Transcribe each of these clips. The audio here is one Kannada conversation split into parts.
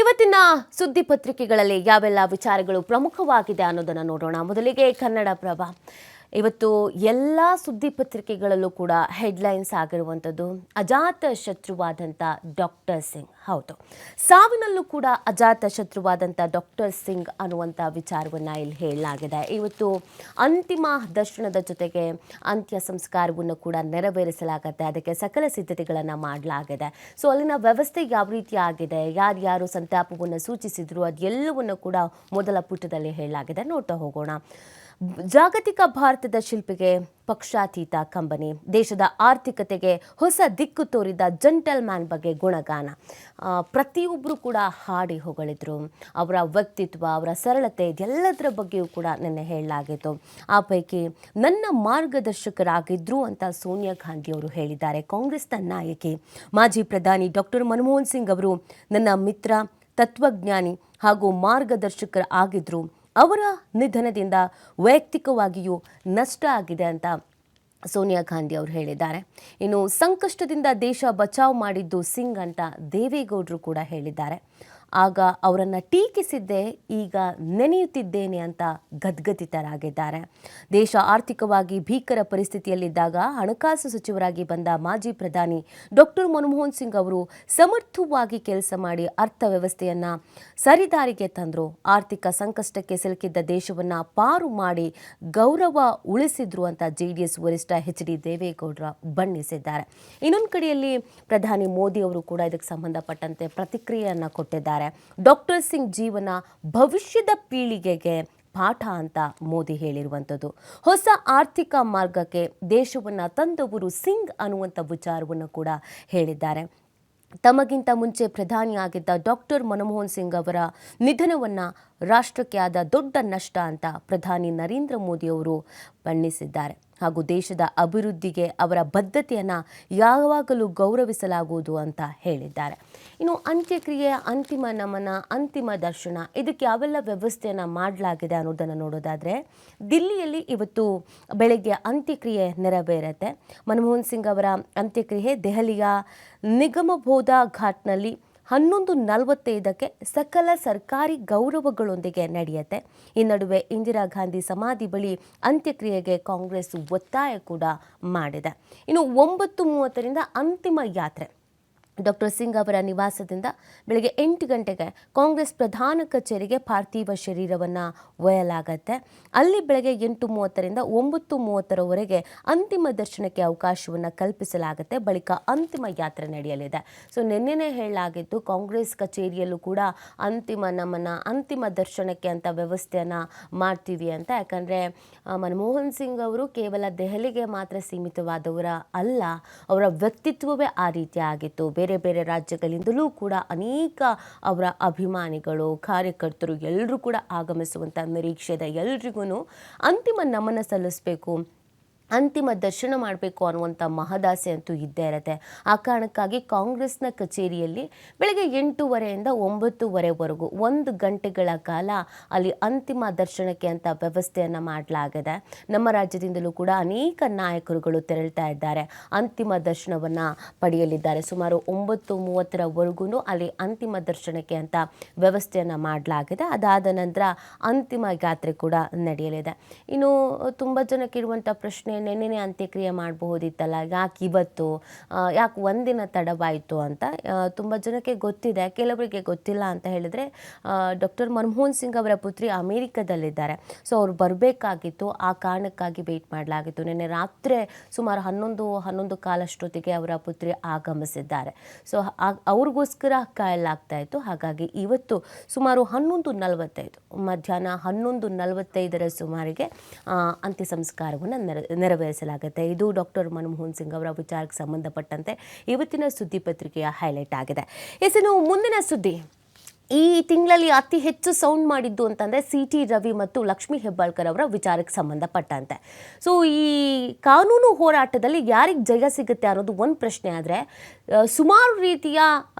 ಇವತ್ತಿನ ಸುದ್ದಿ ಪತ್ರಿಕೆಗಳಲ್ಲಿ ಯಾವೆಲ್ಲ ವಿಚಾರಗಳು ಪ್ರಮುಖವಾಗಿದೆ ಅನ್ನೋದನ್ನು ನೋಡೋಣ. ಮೊದಲಿಗೆ ಕನ್ನಡಪ್ರಭ. ಇವತ್ತು ಎಲ್ಲ ಸುದ್ದಿ ಪತ್ರಿಕೆಗಳಲ್ಲೂ ಕೂಡ ಹೆಡ್ಲೈನ್ಸ್ ಆಗಿರುವಂಥದ್ದು ಅಜಾತ ಶತ್ರುವಾದಂಥ ಡಾಕ್ಟರ್ ಸಿಂಗ್. ಹೌದು, ಸಾವಿನಲ್ಲೂ ಕೂಡ ಅಜಾತ ಶತ್ರುವಾದಂಥ ಡಾಕ್ಟರ್ ಸಿಂಗ್ ಅನ್ನುವಂಥ ವಿಚಾರವನ್ನು ಇಲ್ಲಿ ಹೇಳಲಾಗಿದೆ. ಇವತ್ತು ಅಂತಿಮ ದರ್ಶನದ ಜೊತೆಗೆ ಅಂತ್ಯ ಸಂಸ್ಕಾರವನ್ನು ಕೂಡ ನೆರವೇರಿಸಲಾಗುತ್ತೆ. ಅದಕ್ಕೆ ಸಕಲ ಸಿದ್ಧತೆಗಳನ್ನು ಮಾಡಲಾಗಿದೆ. ಸೊ ಅಲ್ಲಿನ ವ್ಯವಸ್ಥೆ ಯಾವ ರೀತಿ ಆಗಿದೆ, ಯಾರ್ಯಾರು ಸಂತಾಪವನ್ನು ಸೂಚಿಸಿದ್ರು, ಅದೆಲ್ಲವನ್ನು ಕೂಡ ಮೊದಲ ಪುಟದಲ್ಲಿ ಹೇಳಲಾಗಿದೆ. ನೋಡ್ತಾ ಹೋಗೋಣ. ಜಾಗತಿಕ ಭಾರತದ ಶಿಲ್ಪಿಗೆ ಪಕ್ಷಾತೀತ ಕಂಬನಿ, ದೇಶದ ಆರ್ಥಿಕತೆಗೆ ಹೊಸ ದಿಕ್ಕು ತೋರಿದ ಜೆಂಟಲ್ ಮ್ಯಾನ್ ಬಗ್ಗೆ ಗುಣಗಾನ. ಪ್ರತಿಯೊಬ್ಬರು ಕೂಡ ಹಾಡಿ ಹೊಗಳಿದ್ರು. ಅವರ ವ್ಯಕ್ತಿತ್ವ, ಅವರ ಸರಳತೆ, ಇದೆಲ್ಲದರ ಬಗ್ಗೆಯೂ ಕೂಡ ನಿನ್ನೆ ಹೇಳಲಾಗಿತ್ತು. ಆ ಪೈಕಿ ನನ್ನ ಮಾರ್ಗದರ್ಶಕರಾಗಿದ್ರು ಅಂತ ಸೋನಿಯಾ ಗಾಂಧಿ ಅವರು ಹೇಳಿದ್ದಾರೆ. ಕಾಂಗ್ರೆಸ್ನ ನಾಯಕಿ ಮಾಜಿ ಪ್ರಧಾನಿ ಡಾಕ್ಟರ್ ಮನಮೋಹನ್ ಸಿಂಗ್ ಅವರು ನನ್ನ ಮಿತ್ರ, ತತ್ವಜ್ಞಾನಿ ಹಾಗೂ ಮಾರ್ಗದರ್ಶಕರ ಆಗಿದ್ರು. ಅವರ ನಿಧನದಿಂದ ವೈಯಕ್ತಿಕವಾಗಿಯೂ ನಷ್ಟ ಆಗಿದೆ ಅಂತ ಸೋನಿಯಾ ಗಾಂಧಿ ಅವರು ಹೇಳಿದ್ದಾರೆ. ಇನ್ನು ಸಂಕಷ್ಟದಿಂದ ದೇಶ ಬಚಾವ್ ಮಾಡಿದ್ದು ಸಿಂಗ್ ಅಂತ ದೇವೇಗೌಡರು ಕೂಡ ಹೇಳಿದ್ದಾರೆ. ಆಗ ಅವರನ್ನು ಟೀಕಿಸಿದ್ದೆ, ಈಗ ನೆನೆಯುತ್ತಿದ್ದೇನೆ ಅಂತ ಗದ್ಗದಿತರಾಗಿದ್ದಾರೆ. ದೇಶ ಆರ್ಥಿಕವಾಗಿ ಭೀಕರ ಪರಿಸ್ಥಿತಿಯಲ್ಲಿದ್ದಾಗ ಹಣಕಾಸು ಸಚಿವರಾಗಿ ಬಂದ ಮಾಜಿ ಪ್ರಧಾನಿ ಡಾಕ್ಟರ್ ಮನಮೋಹನ್ ಸಿಂಗ್ ಅವರು ಸಮರ್ಥವಾಗಿ ಕೆಲಸ ಮಾಡಿ ಅರ್ಥವ್ಯವಸ್ಥೆಯನ್ನು ಸರಿದಾರಿಗೆ ತಂದರು. ಆರ್ಥಿಕ ಸಂಕಷ್ಟಕ್ಕೆ ಸಿಲುಕಿದ್ದ ದೇಶವನ್ನು ಪಾರು ಮಾಡಿ ಗೌರವ ಉಳಿಸಿದ್ರು ಅಂತ JDS ವರಿಷ್ಠ HD ದೇವೇಗೌಡರ ಬಣ್ಣಿಸಿದ್ದಾರೆ. ಇನ್ನೊಂದು ಕಡೆಯಲ್ಲಿ ಪ್ರಧಾನಿ ಮೋದಿ ಅವರು ಕೂಡ ಇದಕ್ಕೆ ಸಂಬಂಧಪಟ್ಟಂತೆ ಪ್ರತಿಕ್ರಿಯೆಯನ್ನು ಕೊಟ್ಟಿದ್ದಾರೆ. ಡಾಕ್ಟರ್ ಸಿಂಗ್ ಜೀವನ ಭವಿಷ್ಯದ ಪೀಳಿಗೆಗೆ ಪಾಠ ಅಂತ ಮೋದಿ ಹೇಳಿರುವಂಥದ್ದು. ಹೊಸ ಆರ್ಥಿಕ ಮಾರ್ಗಕ್ಕೆ ದೇಶವನ್ನು ತಂದವರು ಸಿಂಗ್ ಅನ್ನುವಂಥ ವಿಚಾರವನ್ನು ಕೂಡ ಹೇಳಿದ್ದಾರೆ. ತಮಗಿಂತ ಮುಂಚೆ ಪ್ರಧಾನಿಯಾಗಿದ್ದ ಡಾಕ್ಟರ್ ಮನಮೋಹನ್ ಸಿಂಗ್ ಅವರ ನಿಧನವನ್ನು ರಾಷ್ಟ್ರಕ್ಕೆ ಆದ ದೊಡ್ಡ ನಷ್ಟ ಅಂತ ಪ್ರಧಾನಿ ನರೇಂದ್ರ ಮೋದಿ ಅವರು ಬಣ್ಣಿಸಿದ್ದಾರೆ. ಹಾಗೂ ದೇಶದ ಅಭಿವೃದ್ಧಿಗೆ ಅವರ ಬದ್ಧತೆಯನ್ನು ಯಾವಾಗಲೂ ಗೌರವಿಸಲಾಗುವುದು ಅಂತ ಹೇಳಿದ್ದಾರೆ. ಇನ್ನು ಅಂತ್ಯಕ್ರಿಯೆ, ಅಂತಿಮ ನಮನ, ಅಂತಿಮ ದರ್ಶನ, ಇದಕ್ಕೆ ಯಾವೆಲ್ಲ ವ್ಯವಸ್ಥೆಯನ್ನು ಮಾಡಲಾಗಿದೆ ಅನ್ನೋದನ್ನು ನೋಡೋದಾದರೆ, ದಿಲ್ಲಿಯಲ್ಲಿ ಇವತ್ತು ಬೆಳಗ್ಗೆ ಅಂತ್ಯಕ್ರಿಯೆ ನೆರವೇರುತ್ತೆ. ಮನಮೋಹನ್ ಸಿಂಗ್ ಅವರ ಅಂತ್ಯಕ್ರಿಯೆ ದೆಹಲಿಯ ನಿಗಮಬೋಧ ಘಾಟ್ನಲ್ಲಿ 11:45ಕ್ಕೆ ಸಕಲ ಸರ್ಕಾರಿ ಗೌರವಗಳೊಂದಿಗೆ ನಡೆಯುತ್ತೆ. ಈ ನಡುವೆ ಇಂದಿರಾ ಗಾಂಧಿ ಸಮಾಧಿ ಬಳಿ ಅಂತ್ಯಕ್ರಿಯೆಗೆ ಕಾಂಗ್ರೆಸ್ ಒತ್ತಾಯ ಕೂಡ ಮಾಡಿದೆ. ಇನ್ನು 9:30ರಿಂದ ಅಂತಿಮ ಯಾತ್ರೆ. ಡಾಕ್ಟರ್ ಸಿಂಗ್ ಅವರ ನಿವಾಸದಿಂದ ಬೆಳಗ್ಗೆ 8 ಗಂಟೆಗೆ ಕಾಂಗ್ರೆಸ್ ಪ್ರಧಾನ ಕಚೇರಿಗೆ ಪಾರ್ಥಿವ ಶರೀರವನ್ನು ಒಯ್ಯಲಾಗತ್ತೆ. ಅಲ್ಲಿ ಬೆಳಗ್ಗೆ 8:30ರಿಂದ 9:30ರವರೆಗೆ ಅಂತಿಮ ದರ್ಶನಕ್ಕೆ ಅವಕಾಶವನ್ನು ಕಲ್ಪಿಸಲಾಗುತ್ತೆ. ಬಳಿಕ ಅಂತಿಮ ಯಾತ್ರೆ ನಡೆಯಲಿದೆ. ಸೊ ನಿನ್ನೆನೇ ಹೇಳಲಾಗಿತ್ತು, ಕಾಂಗ್ರೆಸ್ ಕಚೇರಿಯಲ್ಲೂ ಕೂಡ ಅಂತಿಮ ನಮನ, ಅಂತಿಮ ದರ್ಶನಕ್ಕೆ ಅಂತ ವ್ಯವಸ್ಥೆಯನ್ನು ಮಾಡ್ತೀವಿ ಅಂತ. ಯಾಕಂದರೆ ಮನಮೋಹನ್ ಸಿಂಗ್ ಅವರು ಕೇವಲ ದೆಹಲಿಗೆ ಮಾತ್ರ ಸೀಮಿತವಾದವರ ಅಲ್ಲ, ಅವರ ವ್ಯಕ್ತಿತ್ವವೇ ಆ ರೀತಿ ಆಗಿತ್ತು. ಬೇರೆ ಬೇರೆ ರಾಜ್ಯಗಳಿಂದಲೂ ಕೂಡ ಅನೇಕ ಅವರ ಅಭಿಮಾನಿಗಳು, ಕಾರ್ಯಕರ್ತರು ಎಲ್ಲರೂ ಕೂಡ ಆಗಮಿಸುವಂಥ ನಿರೀಕ್ಷೆ ಇದೆ. ಎಲ್ರಿಗೂ ಅಂತಿಮ ನಮನ ಸಲ್ಲಿಸಬೇಕು, ಅಂತಿಮ ದರ್ಶನ ಮಾಡಬೇಕು ಅನ್ನುವಂಥ ಮಹದಾಸೆ ಅಂತೂ ಇದ್ದೇ ಇರುತ್ತೆ. ಆ ಕಾರಣಕ್ಕಾಗಿ ಕಾಂಗ್ರೆಸ್ನ ಕಚೇರಿಯಲ್ಲಿ ಬೆಳಗ್ಗೆ 8:30ರಿಂದ 9:30ವರೆಗೂ 1 ಗಂಟೆಗಳ ಕಾಲ ಅಲ್ಲಿ ಅಂತಿಮ ದರ್ಶನಕ್ಕೆ ಅಂತ ವ್ಯವಸ್ಥೆಯನ್ನು ಮಾಡಲಾಗಿದೆ. ನಮ್ಮ ರಾಜ್ಯದಿಂದಲೂ ಕೂಡ ಅನೇಕ ನಾಯಕರುಗಳು ತೆರಳ್ತಾ ಇದ್ದಾರೆ, ಅಂತಿಮ ದರ್ಶನವನ್ನು ಪಡೆಯಲಿದ್ದಾರೆ. ಸುಮಾರು 9:30ರವರೆಗೂ ಅಲ್ಲಿ ಅಂತಿಮ ದರ್ಶನಕ್ಕೆ ಅಂತ ವ್ಯವಸ್ಥೆಯನ್ನು ಮಾಡಲಾಗಿದೆ. ಅದಾದ ನಂತರ ಅಂತಿಮ ಯಾತ್ರೆ ಕೂಡ ನಡೆಯಲಿದೆ. ಇನ್ನು ತುಂಬ ಜನಕ್ಕೆ ಇರುವಂಥ ಪ್ರಶ್ನೆ, ನೆನ್ನೆನೇ ಅಂತ್ಯಕ್ರಿಯೆ ಮಾಡಬಹುದಿತ್ತಲ್ಲ, ಯಾಕೆ ಇವತ್ತು, ಯಾಕೆ ಒಂದಿನ ತಡವಾಯಿತು ಅಂತ ತುಂಬ ಜನಕ್ಕೆ ಗೊತ್ತಿದೆ. ಕೆಲವರಿಗೆ ಗೊತ್ತಿಲ್ಲ ಅಂತ ಹೇಳಿದರೆ, ಡಾಕ್ಟರ್ ಮನಮೋಹನ್ ಸಿಂಗ್ ಅವರ ಪುತ್ರಿ ಅಮೇರಿಕದಲ್ಲಿದ್ದಾರೆ. ಸೊ ಅವ್ರು ಬರಬೇಕಾಗಿತ್ತು, ಆ ಕಾರಣಕ್ಕಾಗಿ ವೆಯ್ಟ್ ಮಾಡಲಾಗಿತ್ತು. ನಿನ್ನೆ ರಾತ್ರಿ ಸುಮಾರು 11 ಕಾಲಷ್ಟೊತ್ತಿಗೆ ಅವರ ಪುತ್ರಿ ಆಗಮಿಸಿದ್ದಾರೆ. ಸೊ ಅವ್ರಿಗೋಸ್ಕರ ಕಾಯಲಾಗ್ತಾ ಇತ್ತು. ಹಾಗಾಗಿ ಇವತ್ತು ಸುಮಾರು 11:45 ಮಧ್ಯಾಹ್ನ 11:45ರ ಸುಮಾರಿಗೆ ಅಂತ್ಯ ಸಂಸ್ಕಾರವನ್ನು ನೆರವೇರಿಸಲಾಗುತ್ತೆ. ಇದು ಡಾಕ್ಟರ್ ಮನಮೋಹನ್ ಸಿಂಗ್ ಅವರ ವಿಚಾರಕ್ಕೆ ಸಂಬಂಧಪಟ್ಟಂತೆ ಇವತ್ತಿನ ಸುದ್ದಿ ಪತ್ರಿಕೆಯ ಹೈಲೈಟ್ ಆಗಿದೆ. ಇನ್ನು ಮುಂದಿನ ಸುದ್ದಿ, ಈ ತಿಂಗಳಲ್ಲಿ ಅತಿ ಹೆಚ್ಚು ಸೌಂಡ್ ಮಾಡಿದ್ದು ಅಂತಂದರೆ CT ರವಿ ಮತ್ತು ಲಕ್ಷ್ಮೀ ಹೆಬ್ಬಾಳ್ಕರ್ ಅವರ ವಿಚಾರಕ್ಕೆ ಸಂಬಂಧಪಟ್ಟಂತೆ. ಸೊ ಈ ಕಾನೂನು ಹೋರಾಟದಲ್ಲಿ ಯಾರಿಗೆ ಜಯ ಸಿಗುತ್ತೆ ಅನ್ನೋದು ಒಂದು ಪ್ರಶ್ನೆ. ಆದರೆ ಸುಮಾರು ರೀತಿಯ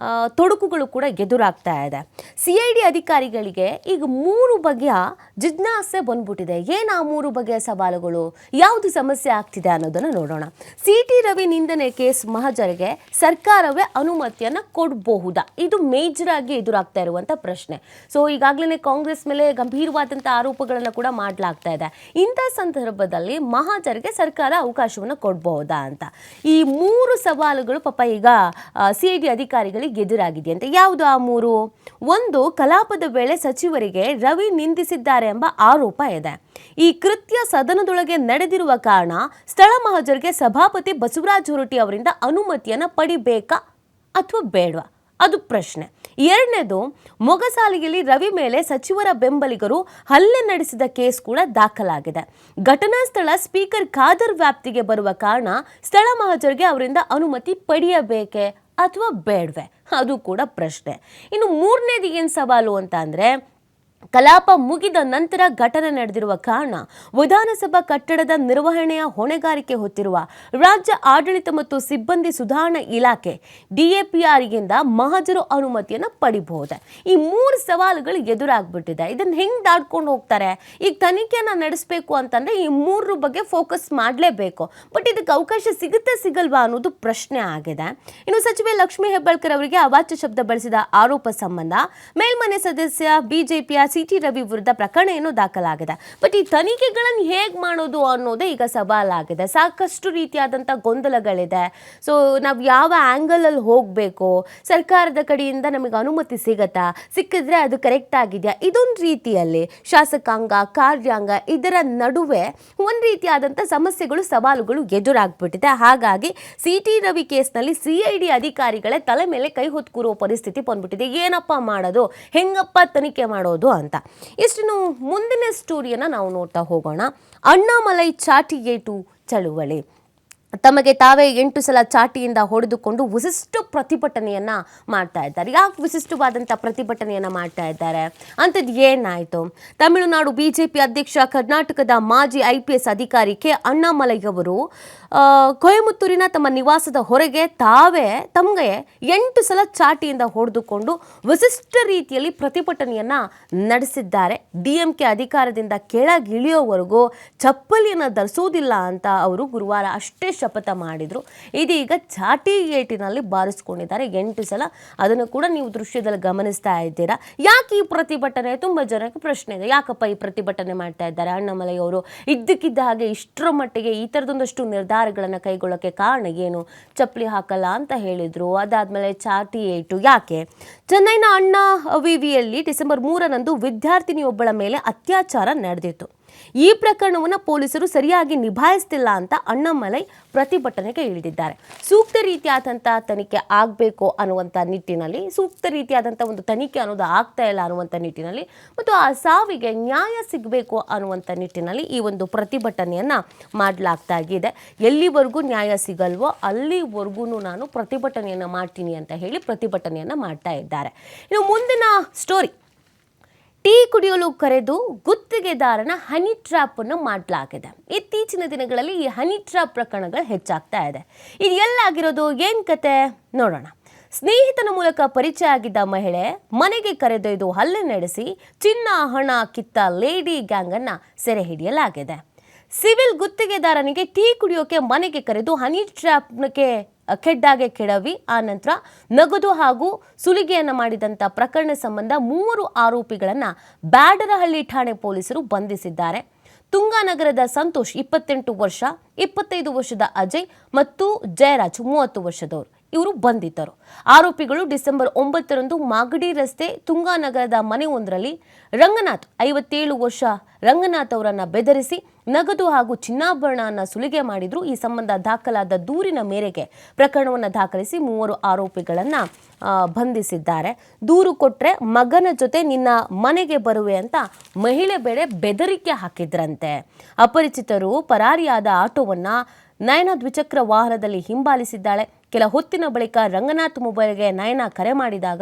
ತೊಡಕುಗಳು ಕೂಡ ಎದುರಾಗ್ತಾ ಇದೆ. CID ಅಧಿಕಾರಿಗಳಿಗೆ ಈಗ 3 ಬಗೆಯ ಜಿಜ್ಞಾಸೆ ಬಂದ್ಬಿಟ್ಟಿದೆ. ಏನು ಆ 3 ಬಗೆಯ ಸವಾಲುಗಳು, ಯಾವುದು ಸಮಸ್ಯೆ ಆಗ್ತಿದೆ ಅನ್ನೋದನ್ನು ನೋಡೋಣ. CT ರವಿ ನಿಂದನೆ ಕೇಸ್ ಮಹಜರಿಗೆ ಸರ್ಕಾರವೇ ಅನುಮತಿಯನ್ನು ಕೊಡಬಹುದಾ? ಇದು ಮೇಜರ್ ಆಗಿ ಎದುರಾಗ್ತಾ ಇರುವಂಥ ಪ್ರಶ್ನೆ. ಸೊ ಈಗಾಗಲೇ ಕಾಂಗ್ರೆಸ್ ಮೇಲೆ ಗಂಭೀರವಾದಂಥ ಆರೋಪಗಳನ್ನು ಕೂಡ ಮಾಡಲಾಗ್ತಾ ಇದೆ. ಇಂಥ ಸಂದರ್ಭದಲ್ಲಿ ಮಹಜರಿಗೆ ಸರ್ಕಾರ ಅವಕಾಶವನ್ನು ಕೊಡಬಹುದಾ ಅಂತ ಈ 3 ಸವಾಲುಗಳು ಪಾಪ ಈಗ CID ಅಧಿಕಾರಿಗಳಿಗೆ ಎದುರಾಗಿದೆಯಂತೆ. ಯಾವುದು ಆ 3? ಒಂದು, ಕಲಾಪದ ವೇಳೆ ಸಚಿವರಿಗೆ ರವಿ ನಿಂದಿಸಿದ್ದಾರೆ ಎಂಬ ಆರೋಪ ಇದೆ. ಈ ಕೃತ್ಯ ಸದನದೊಳಗೆ ನಡೆದಿರುವ ಕಾರಣ ಸ್ಥಳ ಮಹಜರಿಗೆ ಸಭಾಪತಿ ಬಸವರಾಜ ಹೊರಟ್ಟಿ ಅವರಿಂದ ಅನುಮತಿಯನ್ನು ಪಡಿಬೇಕಾ ಅಥವಾ ಬೇಡವಾ? ಅದು ಪ್ರಶ್ನೆ. ಎರಡನೇದು, ಮೊಗಸಾಲೆಯಲ್ಲಿ ರವಿ ಮೇಲೆ ಸಚಿವರ ಬೆಂಬಲಿಗರು ಹಲ್ಲೆ ನಡೆಸಿದ ಕೇಸ್ ಕೂಡ ದಾಖಲಾಗಿದೆ. ಘಟನಾ ಸ್ಥಳ ಸ್ಪೀಕರ್ ಖಾದರ್ ವ್ಯಾಪ್ತಿಗೆ ಬರುವ ಕಾರಣ ಸ್ಥಳ ಮಹಜರಿಗೆ ಅವರಿಂದ ಅನುಮತಿ ಪಡೆಯಬೇಕೆ ಅಥವಾ ಬೇಡವೆ? ಅದು ಕೂಡ ಪ್ರಶ್ನೆ. ಇನ್ನು ಮೂರನೇದು ಏನು ಸವಾಲು ಅಂತ ಅಂದರೆ, ಕಲಾಪ ಮುಗಿದ ನಂತರ ಘಟನೆ ನಡೆದಿರುವ ಕಾರಣ ವಿಧಾನಸಭಾ ಕಟ್ಟಡದ ನಿರ್ವಹಣೆಯ ಹೊಣೆಗಾರಿಕೆ ಹೊತ್ತಿರುವ ರಾಜ್ಯ ಆಡಳಿತ ಮತ್ತು ಸಿಬ್ಬಂದಿ ಸುಧಾರಣಾ ಇಲಾಖೆ DAPRಗಿಂದ ಮಹಜರು ಅನುಮತಿಯನ್ನು ಪಡಿಬಹುದೇ? ಈ 3 ಸವಾಲುಗಳು ಎದುರಾಗ್ಬಿಟ್ಟಿದೆ. ಇದನ್ನು ಹೆಂಗೆ ದಾಟ್ಕೊಂಡು ಹೋಗ್ತಾರೆ? ಈಗ ತನಿಖೆಯನ್ನು ನಡೆಸಬೇಕು ಅಂತಂದರೆ ಈ 3 ಬಗ್ಗೆ ಫೋಕಸ್ ಮಾಡಲೇಬೇಕು. ಬಟ್ ಇದಕ್ಕೆ ಅವಕಾಶ ಸಿಗುತ್ತೆ ಸಿಗಲ್ವಾ ಅನ್ನೋದು ಪ್ರಶ್ನೆ ಆಗಿದೆ. ಇನ್ನು ಸಚಿವೆ ಲಕ್ಷ್ಮೀ ಹೆಬ್ಬಾಳ್ಕರ್ ಅವರಿಗೆ ಅವಾಚ್ಯ ಶಬ್ದ ಬಳಸಿದ ಆರೋಪ ಸಂಬಂಧ ಮೇಲ್ಮನೆ ಸದಸ್ಯ BJPಯ CT ರವಿ ವಿರುದ್ಧ ಪ್ರಕರಣ ಏನೋ ದಾಖಲಾಗಿದೆ. ಬಟ್ ಈ ತನಿಖೆಗಳನ್ನು ಹೇಗೆ ಮಾಡೋದು ಅನ್ನೋದೇ ಈಗ ಸವಾಲಾಗಿದೆ. ಸಾಕಷ್ಟು ರೀತಿಯಾದಂಥ ಗೊಂದಲಗಳಿದೆ. ಸೊ ನಾವು ಯಾವ ಆ್ಯಂಗಲಲ್ಲಿ ಹೋಗಬೇಕು, ಸರ್ಕಾರದ ಕಡೆಯಿಂದ ನಮಗೆ ಅನುಮತಿ ಸಿಗತ್ತಾ, ಸಿಕ್ಕಿದ್ರೆ ಅದು ಕರೆಕ್ಟ್ ಆಗಿದೆಯಾ, ಇದೊಂದು ರೀತಿಯಲ್ಲಿ ಶಾಸಕಾಂಗ ಕಾರ್ಯಾಂಗ ಇದರ ನಡುವೆ ಒಂದು ರೀತಿಯಾದಂಥ ಸಮಸ್ಯೆಗಳು ಸವಾಲುಗಳು ಎದುರಾಗ್ಬಿಟ್ಟಿದೆ. ಹಾಗಾಗಿ CT ರವಿ ಕೇಸ್ನಲ್ಲಿ CID ಅಧಿಕಾರಿಗಳೇ ತಲೆ ಮೇಲೆ ಕೈ ಹೊತ್ತು ಕೂರುವ ಪರಿಸ್ಥಿತಿ ಬಂದ್ಬಿಟ್ಟಿದೆ. ಏನಪ್ಪ ಮಾಡೋದು, ಹೆಂಗಪ್ಪ ತನಿಖೆ ಮಾಡೋದು ಅಂತ. ಇಷ್ಟು ಮುಂದಿನ ಸ್ಟೋರಿಯನ್ನು ನಾವು ನೋಡ್ತಾ ಹೋಗೋಣ. ಅಣ್ಣಾಮಲೈ ಚಾಟಿ ಏಟು ಚಳುವಳಿ. ತಮಗೆ ತಾವೇ 8 ಸಲ ಚಾಟಿಯಿಂದ ಹೊಡೆದುಕೊಂಡು ವಿಶಿಷ್ಟ ಪ್ರತಿಭಟನೆಯನ್ನು ಮಾಡ್ತಾ ಇದ್ದಾರೆ. ಯಾಕೆ ವಿಶಿಷ್ಟವಾದಂಥ ಪ್ರತಿಭಟನೆಯನ್ನು ಮಾಡ್ತಾ ಇದ್ದಾರೆ ಅಂಥದ್ದು ಏನಾಯಿತು? ತಮಿಳುನಾಡು BJP ಅಧ್ಯಕ್ಷ, ಕರ್ನಾಟಕದ ಮಾಜಿ IPS ಅಧಿಕಾರಿ ಕೆ ಅಣ್ಣಾಮಲೈ ಅವರು ಕೊಯಮತ್ತೂರಿನ ತಮ್ಮ ನಿವಾಸದ ಹೊರಗೆ ತಮಗೆ 8 ಸಲ ಚಾಟಿಯಿಂದ ಹೊಡೆದುಕೊಂಡು ವಿಶಿಷ್ಟ ರೀತಿಯಲ್ಲಿ ಪ್ರತಿಭಟನೆಯನ್ನು ನಡೆಸಿದ್ದಾರೆ. DMK ಅಧಿಕಾರದಿಂದ ಕೆಳಗಿಳಿಯೋವರೆಗೂ ಚಪ್ಪಲಿಯನ್ನು ಧರಿಸೋದಿಲ್ಲ ಅಂತ ಅವರು ಗುರುವಾರ ಅಷ್ಟೇ ಶಪಥ ಮಾಡಿದ್ರು. ಇದೀಗ ಚಾಟಿ ಏಟಿನಲ್ಲಿ ಬಾರಿಸ್ಕೊಂಡಿದ್ದಾರೆ 8 ಸಲ. ಅದನ್ನು ಕೂಡ ನೀವು ದೃಶ್ಯದಲ್ಲಿ ಗಮನಿಸ್ತಾ ಇದ್ದೀರಾ. ಯಾಕೆ ಈ ಪ್ರತಿಭಟನೆ? ತುಂಬ ಜನಕ್ಕೆ ಪ್ರಶ್ನೆ ಇದೆ. ಯಾಕಪ್ಪ ಈ ಪ್ರತಿಭಟನೆ ಮಾಡ್ತಾ ಇದ್ದಾರೆ ಅಣ್ಣಾಮಲೈ ಅವರು? ಇದ್ದಕ್ಕಿದ್ದ ಹಾಗೆ ಇಷ್ಟರ ಮಟ್ಟಿಗೆ ಈ ಥರದೊಂದಷ್ಟು ನಿರ್ಧಾರಗಳನ್ನು ಕೈಗೊಳ್ಳೋಕ್ಕೆ ಕಾರಣ ಏನು? ಚಪ್ಪಲಿ ಹಾಕಲ್ಲ ಅಂತ ಹೇಳಿದ್ರು. ಅದಾದಮೇಲೆ ಚಾಟಿ ಏಟು ಯಾಕೆ? ಚೆನ್ನೈನ ಅಣ್ಣಾ ವಿವಿಯಲ್ಲಿ ಡಿಸೆಂಬರ್ 3ರಂದು ವಿದ್ಯಾರ್ಥಿನಿಯೊಬ್ಬಳ ಮೇಲೆ ಅತ್ಯಾಚಾರ ನಡೆದಿತ್ತು. ಈ ಪ್ರಕರಣವನ್ನು ಪೊಲೀಸರು ಸರಿಯಾಗಿ ನಿಭಾಯಿಸ್ತಿಲ್ಲ ಅಂತ ಅಣ್ಣಾಮಲೈ ಪ್ರತಿಭಟನೆಗೆ ಇಳಿದಿದ್ದಾರೆ. ಸೂಕ್ತ ರೀತಿಯಾದಂಥ ತನಿಖೆ ಆಗಬೇಕು ಅನ್ನುವಂಥ ನಿಟ್ಟಿನಲ್ಲಿ, ಸೂಕ್ತ ರೀತಿಯಾದಂಥ ಒಂದು ತನಿಖೆ ಅನ್ನೋದು ಆಗ್ತಾ ಇಲ್ಲ ಅನ್ನುವಂಥ ನಿಟ್ಟಿನಲ್ಲಿ, ಮತ್ತು ಆ ಸಾವಿಗೆ ನ್ಯಾಯ ಸಿಗಬೇಕು ಅನ್ನುವಂಥ ನಿಟ್ಟಿನಲ್ಲಿ ಈ ಒಂದು ಪ್ರತಿಭಟನೆಯನ್ನು ಮಾಡಲಾಗ್ತಾ ಇದೆ. ಎಲ್ಲಿವರೆಗೂ ನ್ಯಾಯ ಸಿಗಲ್ವೋ ಅಲ್ಲಿವರೆಗೂ ನಾನು ಪ್ರತಿಭಟನೆಯನ್ನು ಮಾಡ್ತೀನಿ ಅಂತ ಹೇಳಿ ಪ್ರತಿಭಟನೆಯನ್ನು ಮಾಡ್ತಾ ಇದ್ದಾರೆ. ಇನ್ನು ಮುಂದಿನ ಸ್ಟೋರಿ, ಟೀ ಕುಡಿಯಲು ಕರೆದು ಗುತ್ತಿಗೆದಾರನ ಹನಿ ಟ್ರ್ಯಾಪ್ ಅನ್ನು ಮಾಡಲಾಗಿದೆ. ಇತ್ತೀಚಿನ ದಿನಗಳಲ್ಲಿ ಈ ಹನಿ ಟ್ರ್ಯಾಪ್ ಪ್ರಕರಣಗಳು ಹೆಚ್ಚಾಗ್ತಾ ಇದೆ. ಇದು ಎಲ್ಲಾಗಿರೋದು, ಏನ್ ಕತೆ ನೋಡೋಣ. ಸ್ನೇಹಿತನ ಮೂಲಕ ಪರಿಚಯ ಆಗಿದ್ದ ಮಹಿಳೆ ಮನೆಗೆ ಕರೆದೊಯ್ದು ಹಲ್ಲೆ ನಡೆಸಿ ಚಿನ್ನ ಹಣ ಕಿತ್ತ ಲೇಡಿ ಗ್ಯಾಂಗ್ ಅನ್ನ ಸೆರೆ ಹಿಡಿಯಲಾಗಿದೆ. ಸಿವಿಲ್ ಗುತ್ತಿಗೆದಾರನಿಗೆ ಟೀ ಕುಡಿಯೋಕೆ ಮನೆಗೆ ಕರೆದು ಹನಿ ಟ್ರ್ಯಾಪ್ಗೆ ಕೆಡ್ಡಾಗೆ ಕೆಡವಿ ಆ ನಂತರ ನಗದು ಹಾಗೂ ಸುಲಿಗೆಯನ್ನು ಮಾಡಿದಂಥ ಪ್ರಕರಣ ಸಂಬಂಧ 3 ಆರೋಪಿಗಳನ್ನು ಬ್ಯಾಡರಹಳ್ಳಿ ಠಾಣೆ ಪೊಲೀಸರು ಬಂಧಿಸಿದ್ದಾರೆ. ತುಂಗಾನಗರದ ಸಂತೋಷ್ 28 ವರ್ಷ, 25 ವರ್ಷದ ಅಜಯ್ ಮತ್ತು ಜಯರಾಜ್ 30 ವರ್ಷದವರು ಇವರು ಬಂಧಿತರು. ಆರೋಪಿಗಳು ಡಿಸೆಂಬರ್ 9ರಂದು ಮಾಗಡಿ ರಸ್ತೆ ತುಂಗಾನಗರದ ಮನೆಯೊಂದರಲ್ಲಿ ರಂಗನಾಥ್ 57 ವರ್ಷ ರಂಗನಾಥ್ ಅವರನ್ನು ಬೆದರಿಸಿ ನಗದು ಹಾಗೂ ಚಿನ್ನಾಭರಣವನ್ನು ಸುಲಿಗೆ ಮಾಡಿದ್ರು. ಈ ಸಂಬಂಧ ದಾಖಲಾದ ದೂರಿನ ಮೇರೆಗೆ ಪ್ರಕರಣವನ್ನು ದಾಖಲಿಸಿ 3 ಆರೋಪಿಗಳನ್ನು ಬಂಧಿಸಿದ್ದಾರೆ. ದೂರು ಕೊಟ್ಟರೆ ಮಗನ ಜೊತೆ ನಿನ್ನ ಮನೆಗೆ ಬರುವೆ ಅಂತ ಮಹಿಳೆ ಬೇರೆ ಬೆದರಿಕೆ ಹಾಕಿದ್ರಂತೆ. ಅಪರಿಚಿತರು ಪರಾರಿಯಾದ ಆಟೋವನ್ನು ನಯನ ದ್ವಿಚಕ್ರ ವಾಹನದಲ್ಲಿ ಹಿಂಬಾಲಿಸಿದ್ದಾಳೆ. ಕೆಲ ಹೊತ್ತಿನ ಬಳಿಕ ರಂಗನಾಥ್ ಮೊಬೈಲ್ಗೆ ನಯನ ಕರೆ ಮಾಡಿದಾಗ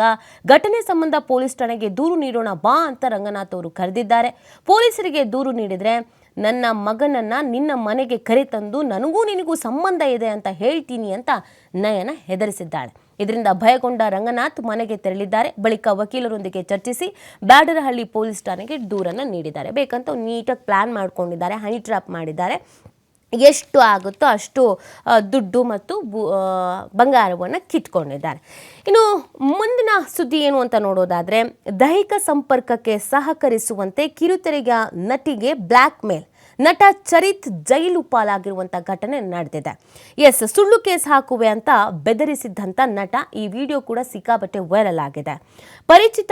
ಘಟನೆ ಸಂಬಂಧ ಪೊಲೀಸ್ ಠಾಣೆಗೆ ದೂರು ನೀಡೋಣ ಬಾ ಅಂತ ರಂಗನಾಥ್ ಅವರು ಕರೆದಿದ್ದಾರೆ. ಪೊಲೀಸರಿಗೆ ದೂರು ನೀಡಿದರೆ ನನ್ನ ಮಗನನ್ನು ನಿನ್ನ ಮನೆಗೆ ಕರೆತಂದು ನನಗೂ ನಿನಗೂ ಸಂಬಂಧ ಇದೆ ಅಂತ ಹೇಳ್ತೀನಿ ಅಂತ ನಯನ ಹೆದರಿಸಿದ್ದಾಳೆ. ಇದರಿಂದ ಭಯಗೊಂಡ ರಂಗನಾಥ್ ಮನೆಗೆ ತೆರಳಿದ್ದಾರೆ. ಬಳಿಕ ವಕೀಲರೊಂದಿಗೆ ಚರ್ಚಿಸಿ ಬ್ಯಾಡರಹಳ್ಳಿ ಪೊಲೀಸ್ ಠಾಣೆಗೆ ದೂರನ್ನು ನೀಡಿದ್ದಾರೆ. ಬೇಕಂತ ನೀಟಾಗಿ ಪ್ಲಾನ್ ಮಾಡ್ಕೊಂಡಿದ್ದಾರೆ, ಹನಿ ಟ್ರ್ಯಾಪ್ ಮಾಡಿದ್ದಾರೆ. ಎಷ್ಟು ಆಗುತ್ತೋ ಅಷ್ಟು ದುಡ್ಡು ಮತ್ತು ಬಂಗಾರವನ್ನು ಕಿತ್ಕೊಂಡಿದ್ದಾರೆ. ಇನ್ನು ಮುಂದಿನ ಸುದ್ದಿ ಏನು ಅಂತ ನೋಡೋದಾದರೆ, ದೈಹಿಕ ಸಂಪರ್ಕಕ್ಕೆ ಸಹಕರಿಸುವಂತೆ ಕಿರುತೆರೆಯ ನಟಿಗೆ ಬ್ಲ್ಯಾಕ್ ಮೇಲ್. ನಟ ಚರಿತ್ ಜೈಲು ಪಾಲಾಗಿರುವಂಥ ಘಟನೆ ನಡೆದಿದೆ. ಸುಳ್ಳು ಕೇಸ್ ಹಾಕುವೆ ಅಂತ ಬೆದರಿಸಿದ್ದಂಥ ನಟ. ಈ ವಿಡಿಯೋ ಕೂಡ ಸಿಕ್ಕಾಪಟ್ಟೆ ವೈರಲ್ ಆಗಿದೆ. ಪರಿಚಿತ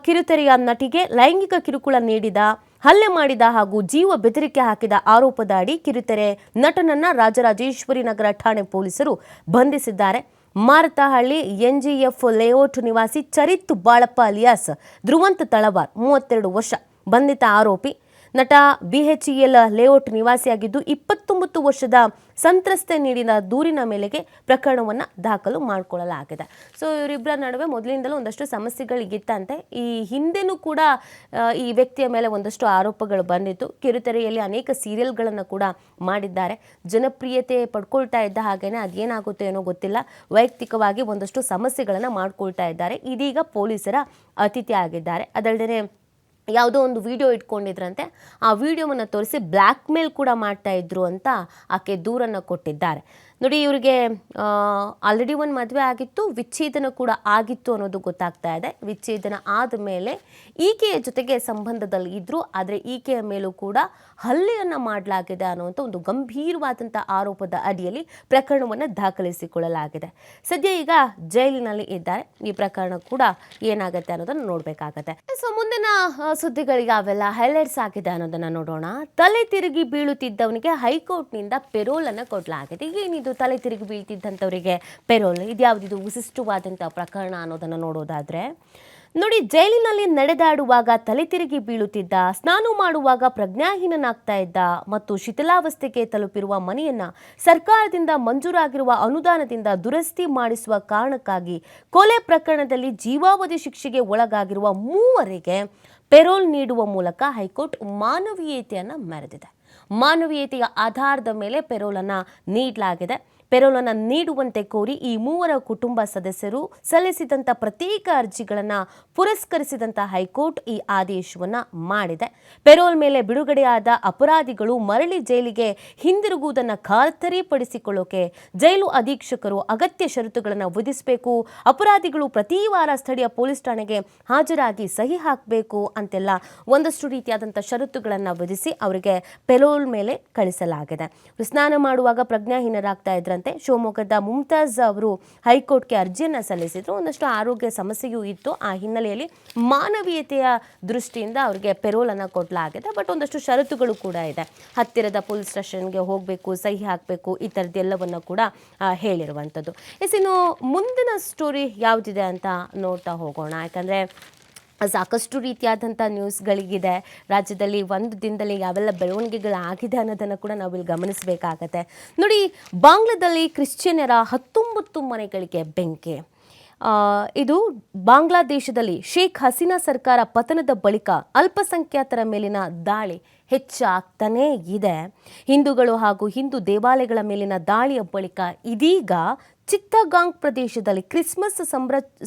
ಕಿರುತೆರೆಯ ನಟಿಗೆ ಲೈಂಗಿಕ ಕಿರುಕುಳ ನೀಡಿದ, ಹಲ್ಲೆ ಮಾಡಿದ ಹಾಗೂ ಜೀವ ಬೆದರಿಕೆ ಹಾಕಿದ ಆರೋಪದ ಅಡಿ ಕಿರುತೆರೆ ನಟನನ್ನ ರಾಜರಾಜೇಶ್ವರಿ ನಗರ ಠಾಣೆ ಪೊಲೀಸರು ಬಂಧಿಸಿದ್ದಾರೆ. ಮಾರತಹಳ್ಳಿ ಎನ್ಜಿಎಫ್ ಲೇಔಟ್ ನಿವಾಸಿ ಚರಿತ್ ಬಾಳಪ್ಪ ಅಲಿಯಾಸ್ ಧ್ರುವಂತ್ ತಳವಾರ್ 32 ವರ್ಷ ಬಂಧಿತ ಆರೋಪಿ. ನಟ ಬಿಎಚ್ಇಎಲ್ ಲೇಔಟ್ ನಿವಾಸಿಯಾಗಿದ್ದು 29 ವರ್ಷದ ಸಂತ್ರಸ್ತೆ ನೀಡಿದ ದೂರಿನ ಮೇಲೆಗೆ ಪ್ರಕರಣವನ್ನು ದಾಖಲು ಮಾಡಿಕೊಳ್ಳಲಾಗಿದೆ. ಸೊ ಇವರಿಬ್ಬರ ನಡುವೆ ಮೊದಲಿಂದಲೂ ಒಂದಷ್ಟು ಸಮಸ್ಯೆಗಳಿಗಿತ್ತಂತೆ. ಈ ಹಿಂದೆನೂ ಕೂಡ ಈ ವ್ಯಕ್ತಿಯ ಮೇಲೆ ಒಂದಷ್ಟು ಆರೋಪಗಳು ಬಂದಿತ್ತು. ಕಿರುತೆರೆಯಲ್ಲಿ ಅನೇಕ ಸೀರಿಯಲ್ಗಳನ್ನು ಕೂಡ ಮಾಡಿದ್ದಾರೆ. ಜನಪ್ರಿಯತೆ ಪಡ್ಕೊಳ್ತಾ ಇದ್ದ ಹಾಗೇನೆ ಅದೇನಾಗುತ್ತೆ ಏನೋ ಗೊತ್ತಿಲ್ಲ, ವೈಯಕ್ತಿಕವಾಗಿ ಒಂದಷ್ಟು ಸಮಸ್ಯೆಗಳನ್ನು ಮಾಡ್ಕೊಳ್ತಾ ಇದ್ದಾರೆ. ಇದೀಗ ಪೊಲೀಸರ ಅತಿಥಿ ಆಗಿದ್ದಾರೆ. ಅದಲ್ಲದೆ ಯಾವುದೋ ಒಂದು ವಿಡಿಯೋ ಇಟ್ಕೊಂಡಿದ್ರಂತೆ. ಆ ವಿಡಿಯೋವನ್ನು ತೋರಿಸಿ ಬ್ಲ್ಯಾಕ್ ಮೇಲ್ ಕೂಡ ಮಾಡ್ತಾ ಇದ್ರು ಅಂತ ಆಕೆ ದೂರನ್ನು ಕೊಟ್ಟಿದ್ದಾರೆ. ನೋಡಿ, ಇವರಿಗೆ ಆಲ್ರೆಡಿ ಒಂದು ಮದುವೆ ಆಗಿತ್ತು, ವಿಚ್ಛೇದನ ಕೂಡ ಆಗಿತ್ತು ಅನ್ನೋದು ಗೊತ್ತಾಗ್ತಾ ಇದೆ. ವಿಚ್ಛೇದನ ಆದ ಮೇಲೆ ಈಕೆಯ ಜೊತೆಗೆ ಸಂಬಂಧದಲ್ಲಿ ಇದ್ದರು, ಆದರೆ ಈಕೆಯ ಮೇಲೂ ಕೂಡ ಹಲ್ಲೆಯನ್ನು ಮಾಡಲಾಗಿದೆ ಅನ್ನುವಂಥ ಒಂದು ಗಂಭೀರವಾದಂಥ ಆರೋಪದ ಅಡಿಯಲ್ಲಿ ಪ್ರಕರಣವನ್ನು ದಾಖಲಿಸಿಕೊಳ್ಳಲಾಗಿದೆ. ಸದ್ಯ ಈಗ ಜೈಲಿನಲ್ಲಿ ಇದ್ದಾರೆ. ಈ ಪ್ರಕರಣ ಕೂಡ ಏನಾಗುತ್ತೆ ಅನ್ನೋದನ್ನು ನೋಡಬೇಕಾಗತ್ತೆ. ಸೊ ಮುಂದಿನ ಸುದ್ದಿಗಳಿಗೆ ಅವೆಲ್ಲ ಹೈಲೈಟ್ಸ್ ಆಗಿದೆ ಅನ್ನೋದನ್ನು ನೋಡೋಣ. ತಲೆ ತಿರುಗಿ ಬೀಳುತ್ತಿದ್ದವನಿಗೆ ಹೈಕೋರ್ಟ್ನಿಂದ ಪೆರೋಲನ್ನು ಕೊಡಲಾಗಿದೆ. ಏನಿದು ತಲೆ ತಿರುಗಿ ಬೀಳ್ತಿದ್ದಂಥವರಿಗೆ ಪೆರೋಲ್? ಇದ್ಯಾವುದಿದು ವಿಶಿಷ್ಟವಾದಂಥ ಪ್ರಕರಣ ಅನ್ನೋದನ್ನು ನೋಡೋದಾದರೆ ನೋಡಿ, ಜೈಲಿನಲ್ಲಿ ನಡೆದಾಡುವಾಗ ತಲೆ ತಿರುಗಿ ಬೀಳುತ್ತಿದ್ದ, ಸ್ನಾನ ಮಾಡುವಾಗ ಪ್ರಜ್ಞಾಹೀನನಾಗ್ತಾ ಇದ್ದ ಮತ್ತು ಶಿಥಿಲಾವಸ್ಥೆಗೆ ತಲುಪಿರುವ ಮನೆಯನ್ನ ಸರ್ಕಾರದಿಂದ ಮಂಜೂರಾಗಿರುವ ಅನುದಾನದಿಂದ ದುರಸ್ತಿ ಮಾಡಿಸುವ ಕಾರಣಕ್ಕಾಗಿ ಕೊಲೆ ಪ್ರಕರಣದಲ್ಲಿ ಜೀವಾವಧಿ ಶಿಕ್ಷೆಗೆ ಒಳಗಾಗಿರುವ 3 ಪೆರೋಲ್ ನೀಡುವ ಮೂಲಕ ಹೈಕೋರ್ಟ್ ಮಾನವೀಯತೆಯನ್ನು ಮೆರೆದಿದೆ. ಮಾನವೀಯತೆಯ ಆಧಾರದ ಮೇಲೆ ಪೆರೋಲನ್ನು ನೀಡಲಾಗಿದೆ. ಪೆರೋಲನ್ನು ನೀಡುವಂತೆ ಕೋರಿ ಈ 3 ಕುಟುಂಬ ಸದಸ್ಯರು ಸಲ್ಲಿಸಿದಂಥ ಪ್ರತ್ಯೇಕ ಅರ್ಜಿಗಳನ್ನು ಪುರಸ್ಕರಿಸಿದಂಥ ಹೈಕೋರ್ಟ್ ಈ ಆದೇಶವನ್ನು ಮಾಡಿದೆ. ಪೆರೋಲ್ ಮೇಲೆ ಬಿಡುಗಡೆಯಾದ ಅಪರಾಧಿಗಳು ಮರಳಿ ಜೈಲಿಗೆ ಹಿಂದಿರುಗುವುದನ್ನು ಖಾತರಿಪಡಿಸಿಕೊಳ್ಳೋಕೆ ಜೈಲು ಅಧೀಕ್ಷಕರು ಅಗತ್ಯ ಷರತ್ತುಗಳನ್ನು ವಿಧಿಸಬೇಕು. ಅಪರಾಧಿಗಳು ಪ್ರತಿ ವಾರ ಸ್ಥಳೀಯ ಪೊಲೀಸ್ ಠಾಣೆಗೆ ಹಾಜರಾಗಿ ಸಹಿ ಹಾಕಬೇಕು ಅಂತೆಲ್ಲ ಒಂದಷ್ಟು ರೀತಿಯಾದಂಥ ಷರತ್ತುಗಳನ್ನು ವಿಧಿಸಿ ಅವರಿಗೆ ಪೆರೋಲ್ ಮೇಲೆ ಕಳಿಸಲಾಗಿದೆ. ಸ್ನಾನ ಮಾಡುವಾಗ ಪ್ರಜ್ಞಾಹೀನರಾಗ್ತಾ ಇದ್ರಂತೆ. ಶಿವಮೊಗ್ಗದ ಮುಮ್ತಾಜ್ ಅವರು ಹೈಕೋರ್ಟ್ಗೆ ಅರ್ಜಿಯನ್ನು ಸಲ್ಲಿಸಿದ್ರು. ಒಂದಷ್ಟು ಆರೋಗ್ಯ ಸಮಸ್ಯೆಯೂ ಇತ್ತು. ಆ ಹಿನ್ನೆಲೆಯಲ್ಲಿ ಮಾನವೀಯತೆಯ ದೃಷ್ಟಿಯಿಂದ ಅವರಿಗೆ ಪೆರೋಲನ್ನು ಕೊಡಲಾಗಿದೆ. ಬಟ್ ಒಂದಷ್ಟು ಷರತ್ತುಗಳು ಕೂಡ ಇದೆ. ಹತ್ತಿರದ ಪೊಲೀಸ್ ಸ್ಟೇಷನ್ಗೆ ಹೋಗಬೇಕು, ಸಹಿ ಹಾಕಬೇಕು, ಈ ಥರದ್ದೆಲ್ಲವನ್ನು ಕೂಡ ಹೇಳಿರುವಂಥದ್ದು. ಇನ್ನು ಮುಂದಿನ ಸ್ಟೋರಿ ಯಾವುದಿದೆ ಅಂತ ನೋಡ್ತಾ ಹೋಗೋಣ. ಯಾಕಂದರೆ ಸಾಕಷ್ಟು ರೀತಿಯಾದಂಥ ನ್ಯೂಸ್ಗಳಿಗಿದೆ. ರಾಜ್ಯದಲ್ಲಿ ಒಂದು ದಿನದಲ್ಲಿ ಯಾವೆಲ್ಲ ಬೆಳವಣಿಗೆಗಳಾಗಿದೆ ಅನ್ನೋದನ್ನು ಕೂಡ ನಾವಿಲ್ಲಿ ಗಮನಿಸಬೇಕಾಗತ್ತೆ. ನೋಡಿ, ಬಾಂಗ್ಲಾದಲ್ಲಿ ಕ್ರಿಶ್ಚಿಯನ್ನರ 19 ಮನೆಗಳಿಗೆ ಬೆಂಕಿ. ಇದು ಬಾಂಗ್ಲಾದೇಶದಲ್ಲಿ ಶೇಖ್ ಹಸೀನಾ ಸರ್ಕಾರ ಪತನದ ಬಳಿಕ ಅಲ್ಪಸಂಖ್ಯಾತರ ಮೇಲಿನ ದಾಳಿ ಹೆಚ್ಚಾಗ್ತಾನೇ ಇದೆ. ಹಿಂದೂಗಳು ಹಾಗೂ ಹಿಂದೂ ದೇವಾಲಯಗಳ ಮೇಲಿನ ದಾಳಿಯ ಬಳಿಕ ಇದೀಗ ಚಿತ್ತಗಾಂಗ್ ಪ್ರದೇಶದಲ್ಲಿ ಕ್ರಿಸ್ಮಸ್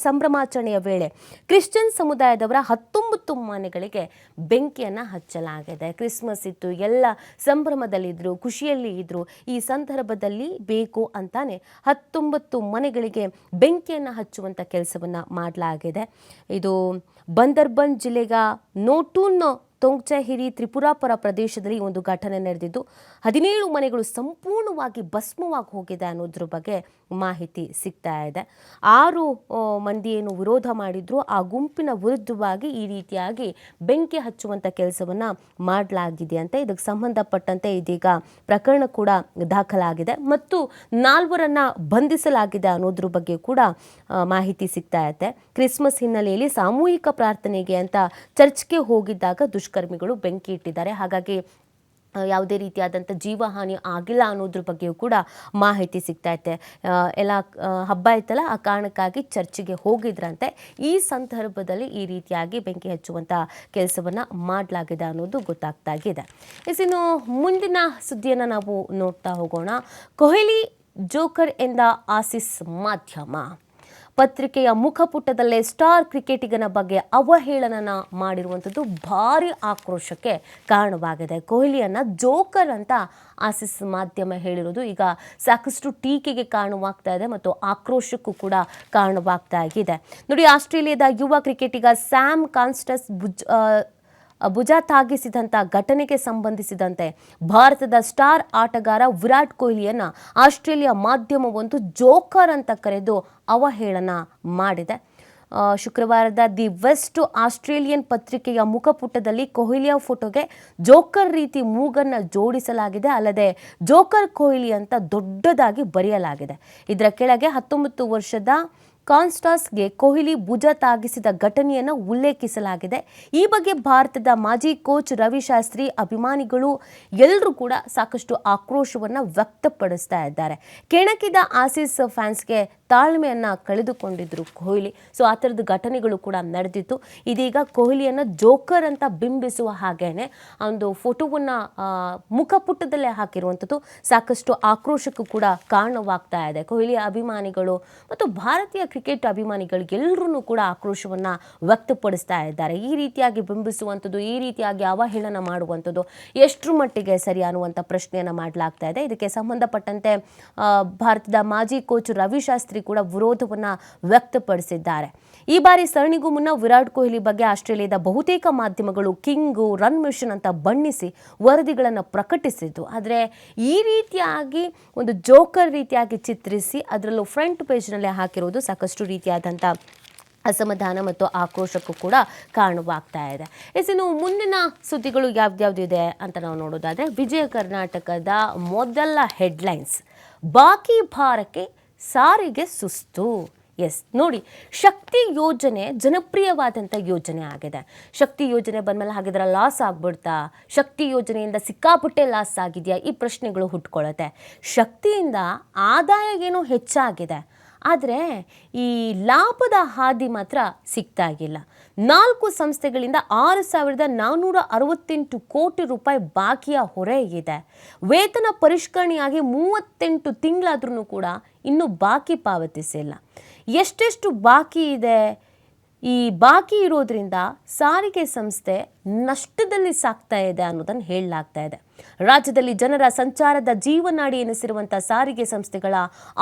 ಸಂಭ್ರಮಾಚರಣೆಯ ವೇಳೆ ಕ್ರಿಶ್ಚಿಯನ್ ಸಮುದಾಯದವರ 19 ಮನೆಗಳಿಗೆ ಬೆಂಕಿಯನ್ನು ಹಚ್ಚಲಾಗಿದೆ. ಕ್ರಿಸ್ಮಸ್ ಇತ್ತು, ಎಲ್ಲ ಸಂಭ್ರಮದಲ್ಲಿದ್ದರು, ಖುಷಿಯಲ್ಲಿ ಇದ್ದರು. ಈ ಸಂದರ್ಭದಲ್ಲಿ ಬೇಕು ಅಂತಾನೆ 19 ಮನೆಗಳಿಗೆ ಬೆಂಕಿಯನ್ನು ಹಚ್ಚುವಂಥ ಕೆಲಸವನ್ನು ಮಾಡಲಾಗಿದೆ. ಇದು ಬಂದರ್ಬನ್ ಜಿಲ್ಲೆಯ ನೋಟೂನ್ ತೊಂಗ್ಚಹಿರಿ ತ್ರಿಪುರಾಪುರ ಪ್ರದೇಶದಲ್ಲಿ ಒಂದು ಘಟನೆ ನಡೆದಿದ್ದು 17 ಮನೆಗಳು ಸಂಪೂರ್ಣವಾಗಿ ಭಸ್ಮವಾಗಿ ಹೋಗಿದೆ ಅನ್ನೋದ್ರ ಬಗ್ಗೆ ಮಾಹಿತಿ ಸಿಗ್ತಾ ಇದೆ. 6 ಮಂದಿ ಏನು ವಿರೋಧ ಮಾಡಿದ್ರು, ಆ ಗುಂಪಿನ ವಿರುದ್ಧವಾಗಿ ಈ ರೀತಿಯಾಗಿ ಬೆಂಕಿ ಹಚ್ಚುವಂಥ ಕೆಲಸವನ್ನು ಮಾಡಲಾಗಿದೆ ಅಂತ ಇದಕ್ಕೆ ಸಂಬಂಧಪಟ್ಟಂತೆ ಇದೀಗ ಪ್ರಕರಣ ಕೂಡ ದಾಖಲಾಗಿದೆ ಮತ್ತು 4 ಬಂಧಿಸಲಾಗಿದೆ ಅನ್ನೋದ್ರ ಬಗ್ಗೆ ಕೂಡ ಮಾಹಿತಿ ಸಿಗ್ತಾ ಇದೆ. ಕ್ರಿಸ್ಮಸ್ ಹಿನ್ನೆಲೆಯಲ್ಲಿ ಸಾಮೂಹಿಕ ಪ್ರಾರ್ಥನೆಗೆ ಅಂತ ಚರ್ಚ್ಗೆ ಹೋಗಿದ್ದಾಗ ದುಷ್ಕರ್ಮಿಗಳು ಬೆಂಕಿ ಇಟ್ಟಿದ್ದಾರೆ. ಹಾಗಾಗಿ ಯಾವುದೇ ರೀತಿಯಾದಂಥ ಜೀವಹಾನಿ ಆಗಿಲ್ಲ ಅನ್ನೋದ್ರ ಬಗ್ಗೆಯೂ ಕೂಡ ಮಾಹಿತಿ ಸಿಗ್ತಾ ಇದೆ. ಎಲ್ಲ ಹಬ್ಬ ಇತ್ತಲ್ಲ, ಆ ಕಾರಣಕ್ಕಾಗಿ ಚರ್ಚಿಗೆ ಹೋಗಿದ್ರಂತೆ. ಈ ಸಂದರ್ಭದಲ್ಲಿ ಈ ರೀತಿಯಾಗಿ ಬೆಂಕಿ ಹಚ್ಚುವಂಥ ಕೆಲಸವನ್ನು ಮಾಡಲಾಗಿದೆ ಅನ್ನೋದು ಗೊತ್ತಾಗ್ತಾ ಇದೆ. ಇನ್ನು ಮುಂದಿನ ಸುದ್ದಿಯನ್ನು ನಾವು ನೋಡ್ತಾ ಹೋಗೋಣ. ಕೊಹ್ಲಿ ಜೋಕರ್ ಎಂದ ಆಸೀಸ್ ಮಾಧ್ಯಮ. ಪತ್ರಿಕೆಯ ಮುಖಪುಟದಲ್ಲೇ ಸ್ಟಾರ್ ಕ್ರಿಕೆಟಿಗನ ಬಗ್ಗೆ ಅವಹೇಳನ ಮಾಡಿರುವಂಥದ್ದು ಭಾರಿ ಆಕ್ರೋಶಕ್ಕೆ ಕಾರಣವಾಗಿದೆ. ಕೊಹ್ಲಿಯನ್ನ ಜೋಕರ್ ಅಂತ ಆಸೀಸ್ ಮಾಧ್ಯಮ ಹೇಳಿರೋದು ಈಗ ಸಾಕಷ್ಟು ಟೀಕೆಗೆ ಕಾರಣವಾಗ್ತಾ ಇದೆ ಮತ್ತು ಆಕ್ರೋಶಕ್ಕೂ ಕೂಡ ಕಾರಣವಾಗ್ತಾ ಇದೆ. ನೋಡಿ, ಆಸ್ಟ್ರೇಲಿಯಾದ ಯುವ ಕ್ರಿಕೆಟಿಗ ಸ್ಯಾಮ್ ಕಾನ್ಸ್ಟಸ್ ಭುಜ ತಾಗಿಸಿದಂಥ ಘಟನೆಗೆ ಸಂಬಂಧಿಸಿದಂತೆ ಭಾರತದ ಸ್ಟಾರ್ ಆಟಗಾರ ವಿರಾಟ್ ಕೊಹ್ಲಿಯನ್ನ ಆಸ್ಟ್ರೇಲಿಯಾ ಮಾಧ್ಯಮವೊಂದು ಜೋಕರ್ ಅಂತ ಕರೆದು ಅವಹೇಳನ ಮಾಡಿದೆ. ಶುಕ್ರವಾರದ ದಿ ವೆಸ್ಟ್ ಆಸ್ಟ್ರೇಲಿಯನ್ ಪತ್ರಿಕೆಯ ಮುಖಪುಟದಲ್ಲಿ ಕೊಹ್ಲಿಯ ಫೋಟೋಗೆ ಜೋಕರ್ ರೀತಿ ಮೂಗನ್ನು ಜೋಡಿಸಲಾಗಿದೆ. ಅಲ್ಲದೆ ಜೋಕರ್ ಕೊಹ್ಲಿ ಅಂತ ದೊಡ್ಡದಾಗಿ ಬರೆಯಲಾಗಿದೆ. ಇದರ ಕೆಳಗೆ 19 ವರ್ಷದ ಕಾನ್ಸ್ಟಾಸ್ಗೆ ಕೊಹ್ಲಿ ಭುಜ ತಾಗಿಸಿದ ಘಟನೆಯನ್ನು ಉಲ್ಲೇಖಿಸಲಾಗಿದೆ. ಈ ಬಗ್ಗೆ ಭಾರತದ ಮಾಜಿ ಕೋಚ್ ರವಿಶಾಸ್ತ್ರಿ, ಅಭಿಮಾನಿಗಳು ಎಲ್ಲರೂ ಕೂಡ ಸಾಕಷ್ಟು ಆಕ್ರೋಶವನ್ನು ವ್ಯಕ್ತಪಡಿಸ್ತಾ ಇದ್ದಾರೆ. ಕೆಣಕಿದ ಆಸೀಸ್ ಫ್ಯಾನ್ಸ್ಗೆ ತಾಳ್ಮೆಯನ್ನು ಕಳೆದುಕೊಂಡಿದ್ರು ಕೊಹ್ಲಿ. ಸೊ ಆ ಥರದ ಘಟನೆಗಳು ಕೂಡ ನಡೆದಿತ್ತು. ಇದೀಗ ಕೊಹ್ಲಿಯನ್ನು ಜೋಕರ್ ಅಂತ ಬಿಂಬಿಸುವ ಹಾಗೇನೆ ಒಂದು ಫೋಟೋವನ್ನು ಮುಖಪುಟದಲ್ಲೇ ಹಾಕಿರುವಂಥದ್ದು ಸಾಕಷ್ಟು ಆಕ್ರೋಶಕ್ಕೂ ಕೂಡ ಕಾರಣವಾಗ್ತಾ ಇದೆ. ಕೊಹ್ಲಿ ಅಭಿಮಾನಿಗಳು ಮತ್ತು ಭಾರತೀಯ ಕ್ರಿಕೆಟ್ ಅಭಿಮಾನಿಗಳಿಗೆಲ್ಲರೂ ಕೂಡ ಆಕ್ರೋಶವನ್ನು ವ್ಯಕ್ತಪಡಿಸ್ತಾ ಇದ್ದಾರೆ. ಈ ರೀತಿಯಾಗಿ ಬಿಂಬಿಸುವಂಥದ್ದು, ಈ ರೀತಿಯಾಗಿ ಅವಹೇಳನ ಮಾಡುವಂಥದ್ದು ಎಷ್ಟರ ಮಟ್ಟಿಗೆ ಸರಿ ಅನ್ನುವಂಥ ಪ್ರಶ್ನೆಯನ್ನು ಮಾಡಲಾಗ್ತಾ ಇದೆ. ಇದಕ್ಕೆ ಸಂಬಂಧಪಟ್ಟಂತೆ ಭಾರತದ ಮಾಜಿ ಕೋಚ್ ರವಿಶಾಸ್ತ್ರಿ ಕೂಡ ವಿರೋಧವನ್ನು ವ್ಯಕ್ತಪಡಿಸಿದ್ದಾರೆ. ಈ ಬಾರಿ ಸರಣಿಗೂ ಮುನ್ನ ವಿರಾಟ್ ಕೊಹ್ಲಿ ಬಗ್ಗೆ ಆಸ್ಟ್ರೇಲಿಯಾದ ಬಹುತೇಕ ಮಾಧ್ಯಮಗಳು ಕಿಂಗು, ರನ್ ಮಿಷನ್ ಅಂತ ಬಣ್ಣಿಸಿ ವರದಿಗಳನ್ನು ಪ್ರಕಟಿಸಿದ್ದು. ಆದರೆ ಈ ರೀತಿಯಾಗಿ ಒಂದು ಜೋಕರ್ ರೀತಿಯಾಗಿ ಚಿತ್ರಿಸಿ ಅದರಲ್ಲೂ ಫ್ರಂಟ್ ಪೇಜ್ನಲ್ಲೇ ಹಾಕಿರೋದು ಸಾಕಷ್ಟು ರೀತಿಯಾದಂಥ ಅಸಮಾಧಾನ ಮತ್ತು ಆಕ್ರೋಶಕ್ಕೂ ಕೂಡ ಕಾರಣವಾಗ್ತಾ ಇದೆ. ಇನ್ನು ಮುಂದಿನ ಸುದ್ದಿಗಳು ಯಾವ್ದ್ಯಾವ್ದಿದೆ ಅಂತ ನಾವು ನೋಡೋದಾದರೆ, ವಿಜಯ ಕರ್ನಾಟಕದ ಮೊದಲ ಹೆಡ್ಲೈನ್ಸ್, ಬಾಕಿ ಭಾರಕ್ಕೆ ಸಾರಿಗೆ ಸುಸ್ತು. ಎಸ್, ನೋಡಿ, ಶಕ್ತಿ ಯೋಜನೆ ಜನಪ್ರಿಯವಾದಂಥ ಯೋಜನೆ ಆಗಿದೆ. ಶಕ್ತಿ ಯೋಜನೆ ಬಂದಮೇಲೆ ಹಾಗಿದ್ರೆ ಲಾಸ್ ಆಗ್ಬಿಡ್ತಾ, ಶಕ್ತಿ ಯೋಜನೆಯಿಂದ ಸಿಕ್ಕಾಪಟ್ಟೆ ಲಾಸ್ ಆಗಿದೆಯಾ, ಈ ಪ್ರಶ್ನೆಗಳು ಹುಟ್ಕೊಳ್ಳುತ್ತೆ. ಶಕ್ತಿಯಿಂದ ಆದಾಯ ಏನೋ ಹೆಚ್ಚಾಗಿದೆ, ಆದರೆ ಈ ಲಾಭದ ಹಾದಿ ಮಾತ್ರ ಸಿಗ್ತಾ ಇಲ್ಲ. 4 ಸಂಸ್ಥೆಗಳಿಂದ 6,468 ಕೋಟಿ ರೂಪಾಯಿ ಬಾಕಿಯ ಹೊರೆ ಇದೆ. ವೇತನ ಪರಿಷ್ಕರಣೆಯಾಗಿ 38 ತಿಂಗಳಾದ್ರೂ ಕೂಡ ಇನ್ನೂ ಬಾಕಿ ಪಾವತಿಸಿಲ್ಲ. ಎಷ್ಟೆಷ್ಟು ಬಾಕಿ ಇದೆ? ಈ ಬಾಕಿ ಇರೋದ್ರಿಂದ ಸಾರಿಗೆ ಸಂಸ್ಥೆ ನಷ್ಟದಲ್ಲಿ ಸಾಗ್ತಾ ಇದೆ ಅನ್ನೋದನ್ನು ಹೇಳಲಾಗ್ತಾ ಇದೆ. ರಾಜ್ಯದಲ್ಲಿ ಜನರ ಸಂಚಾರದ ಜೀವನಾಡಿ ಎನಿಸಿರುವಂಥ ಸಾರಿಗೆ ಸಂಸ್ಥೆಗಳ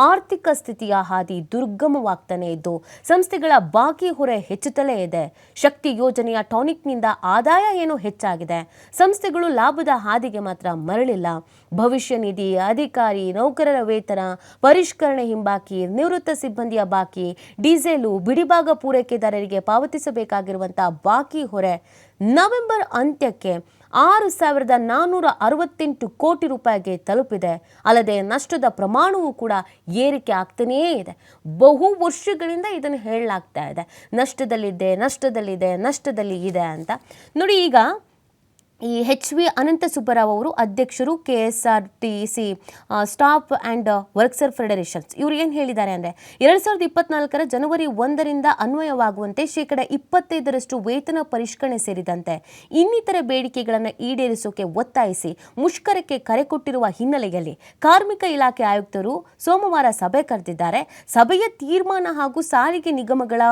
ಆರ್ಥಿಕ ಸ್ಥಿತಿಯ ಹಾದಿ ದುರ್ಗಮವಾಗ್ತಾನೆ ಇದ್ದು ಸಂಸ್ಥೆಗಳ ಬಾಕಿ ಹೊರೆ ಹೆಚ್ಚುತ್ತಲೇ ಇದೆ. ಶಕ್ತಿ ಯೋಜನೆಯ ಟಾನಿಕ್ನಿಂದ ಆದಾಯ ಏನೋ ಹೆಚ್ಚಾಗಿದೆ, ಸಂಸ್ಥೆಗಳು ಲಾಭದ ಹಾದಿಗೆ ಮಾತ್ರ ಮರಳಿಲ್ಲ. ಭವಿಷ್ಯ ನಿಧಿ, ಅಧಿಕಾರಿ, ನೌಕರರ ವೇತನ ಪರಿಷ್ಕರಣೆ ಹಿಂಬಾಕಿ, ನಿವೃತ್ತ ಸಿಬ್ಬಂದಿಯ ಬಾಕಿ, ಡೀಸೆಲು, ಬಿಡಿಭಾಗ ಪೂರೈಕೆದಾರರಿಗೆ ಪಾವತಿಸಬೇಕಾಗಿರುವಂಥ ಬಾಕಿ ಹೊರೆ ನವೆಂಬರ್ ಅಂತ್ಯಕ್ಕೆ 6,468 ಕೋಟಿ ರೂಪಾಯಿಗೆ ತಲುಪಿದೆ. ಅಲ್ಲದೆ ನಷ್ಟದ ಪ್ರಮಾಣವೂ ಕೂಡ ಏರಿಕೆ ಆಗ್ತಾನೇ ಇದೆ. ಬಹು ವರ್ಷಗಳಿಂದ ಇದನ್ನು ಹೇಳಲಾಗ್ತಾ ಇದೆ, ನಷ್ಟದಲ್ಲಿ ಇದೆ ಅಂತ. ನೋಡಿ, ಈಗ ಈ HV ಅನಂತ ಸುಬ್ಬರಾವ್ ಅವರು ಅಧ್ಯಕ್ಷರು KSRTC staff and workers federations, ಇವರು ಏನು ಹೇಳಿದ್ದಾರೆ ಅಂದರೆ 2024 ಜನವರಿ 1ರಿಂದ ಅನ್ವಯವಾಗುವಂತೆ 25% ವೇತನ ಪರಿಷ್ಕರಣೆ ಸೇರಿದಂತೆ ಇನ್ನಿತರ ಬೇಡಿಕೆಗಳನ್ನು ಈಡೇರಿಸೋಕೆ ಒತ್ತಾಯಿಸಿ ಮುಷ್ಕರಕ್ಕೆ ಕರೆ ಕೊಟ್ಟಿರುವ ಹಿನ್ನೆಲೆಯಲ್ಲಿ ಕಾರ್ಮಿಕ ಇಲಾಖೆ ಆಯುಕ್ತರು ಸೋಮವಾರ ಸಭೆ ಕರೆದಿದ್ದಾರೆ. ಸಭೆಯ ತೀರ್ಮಾನ ಹಾಗೂ ಸಾರಿಗೆ ನಿಗಮಗಳ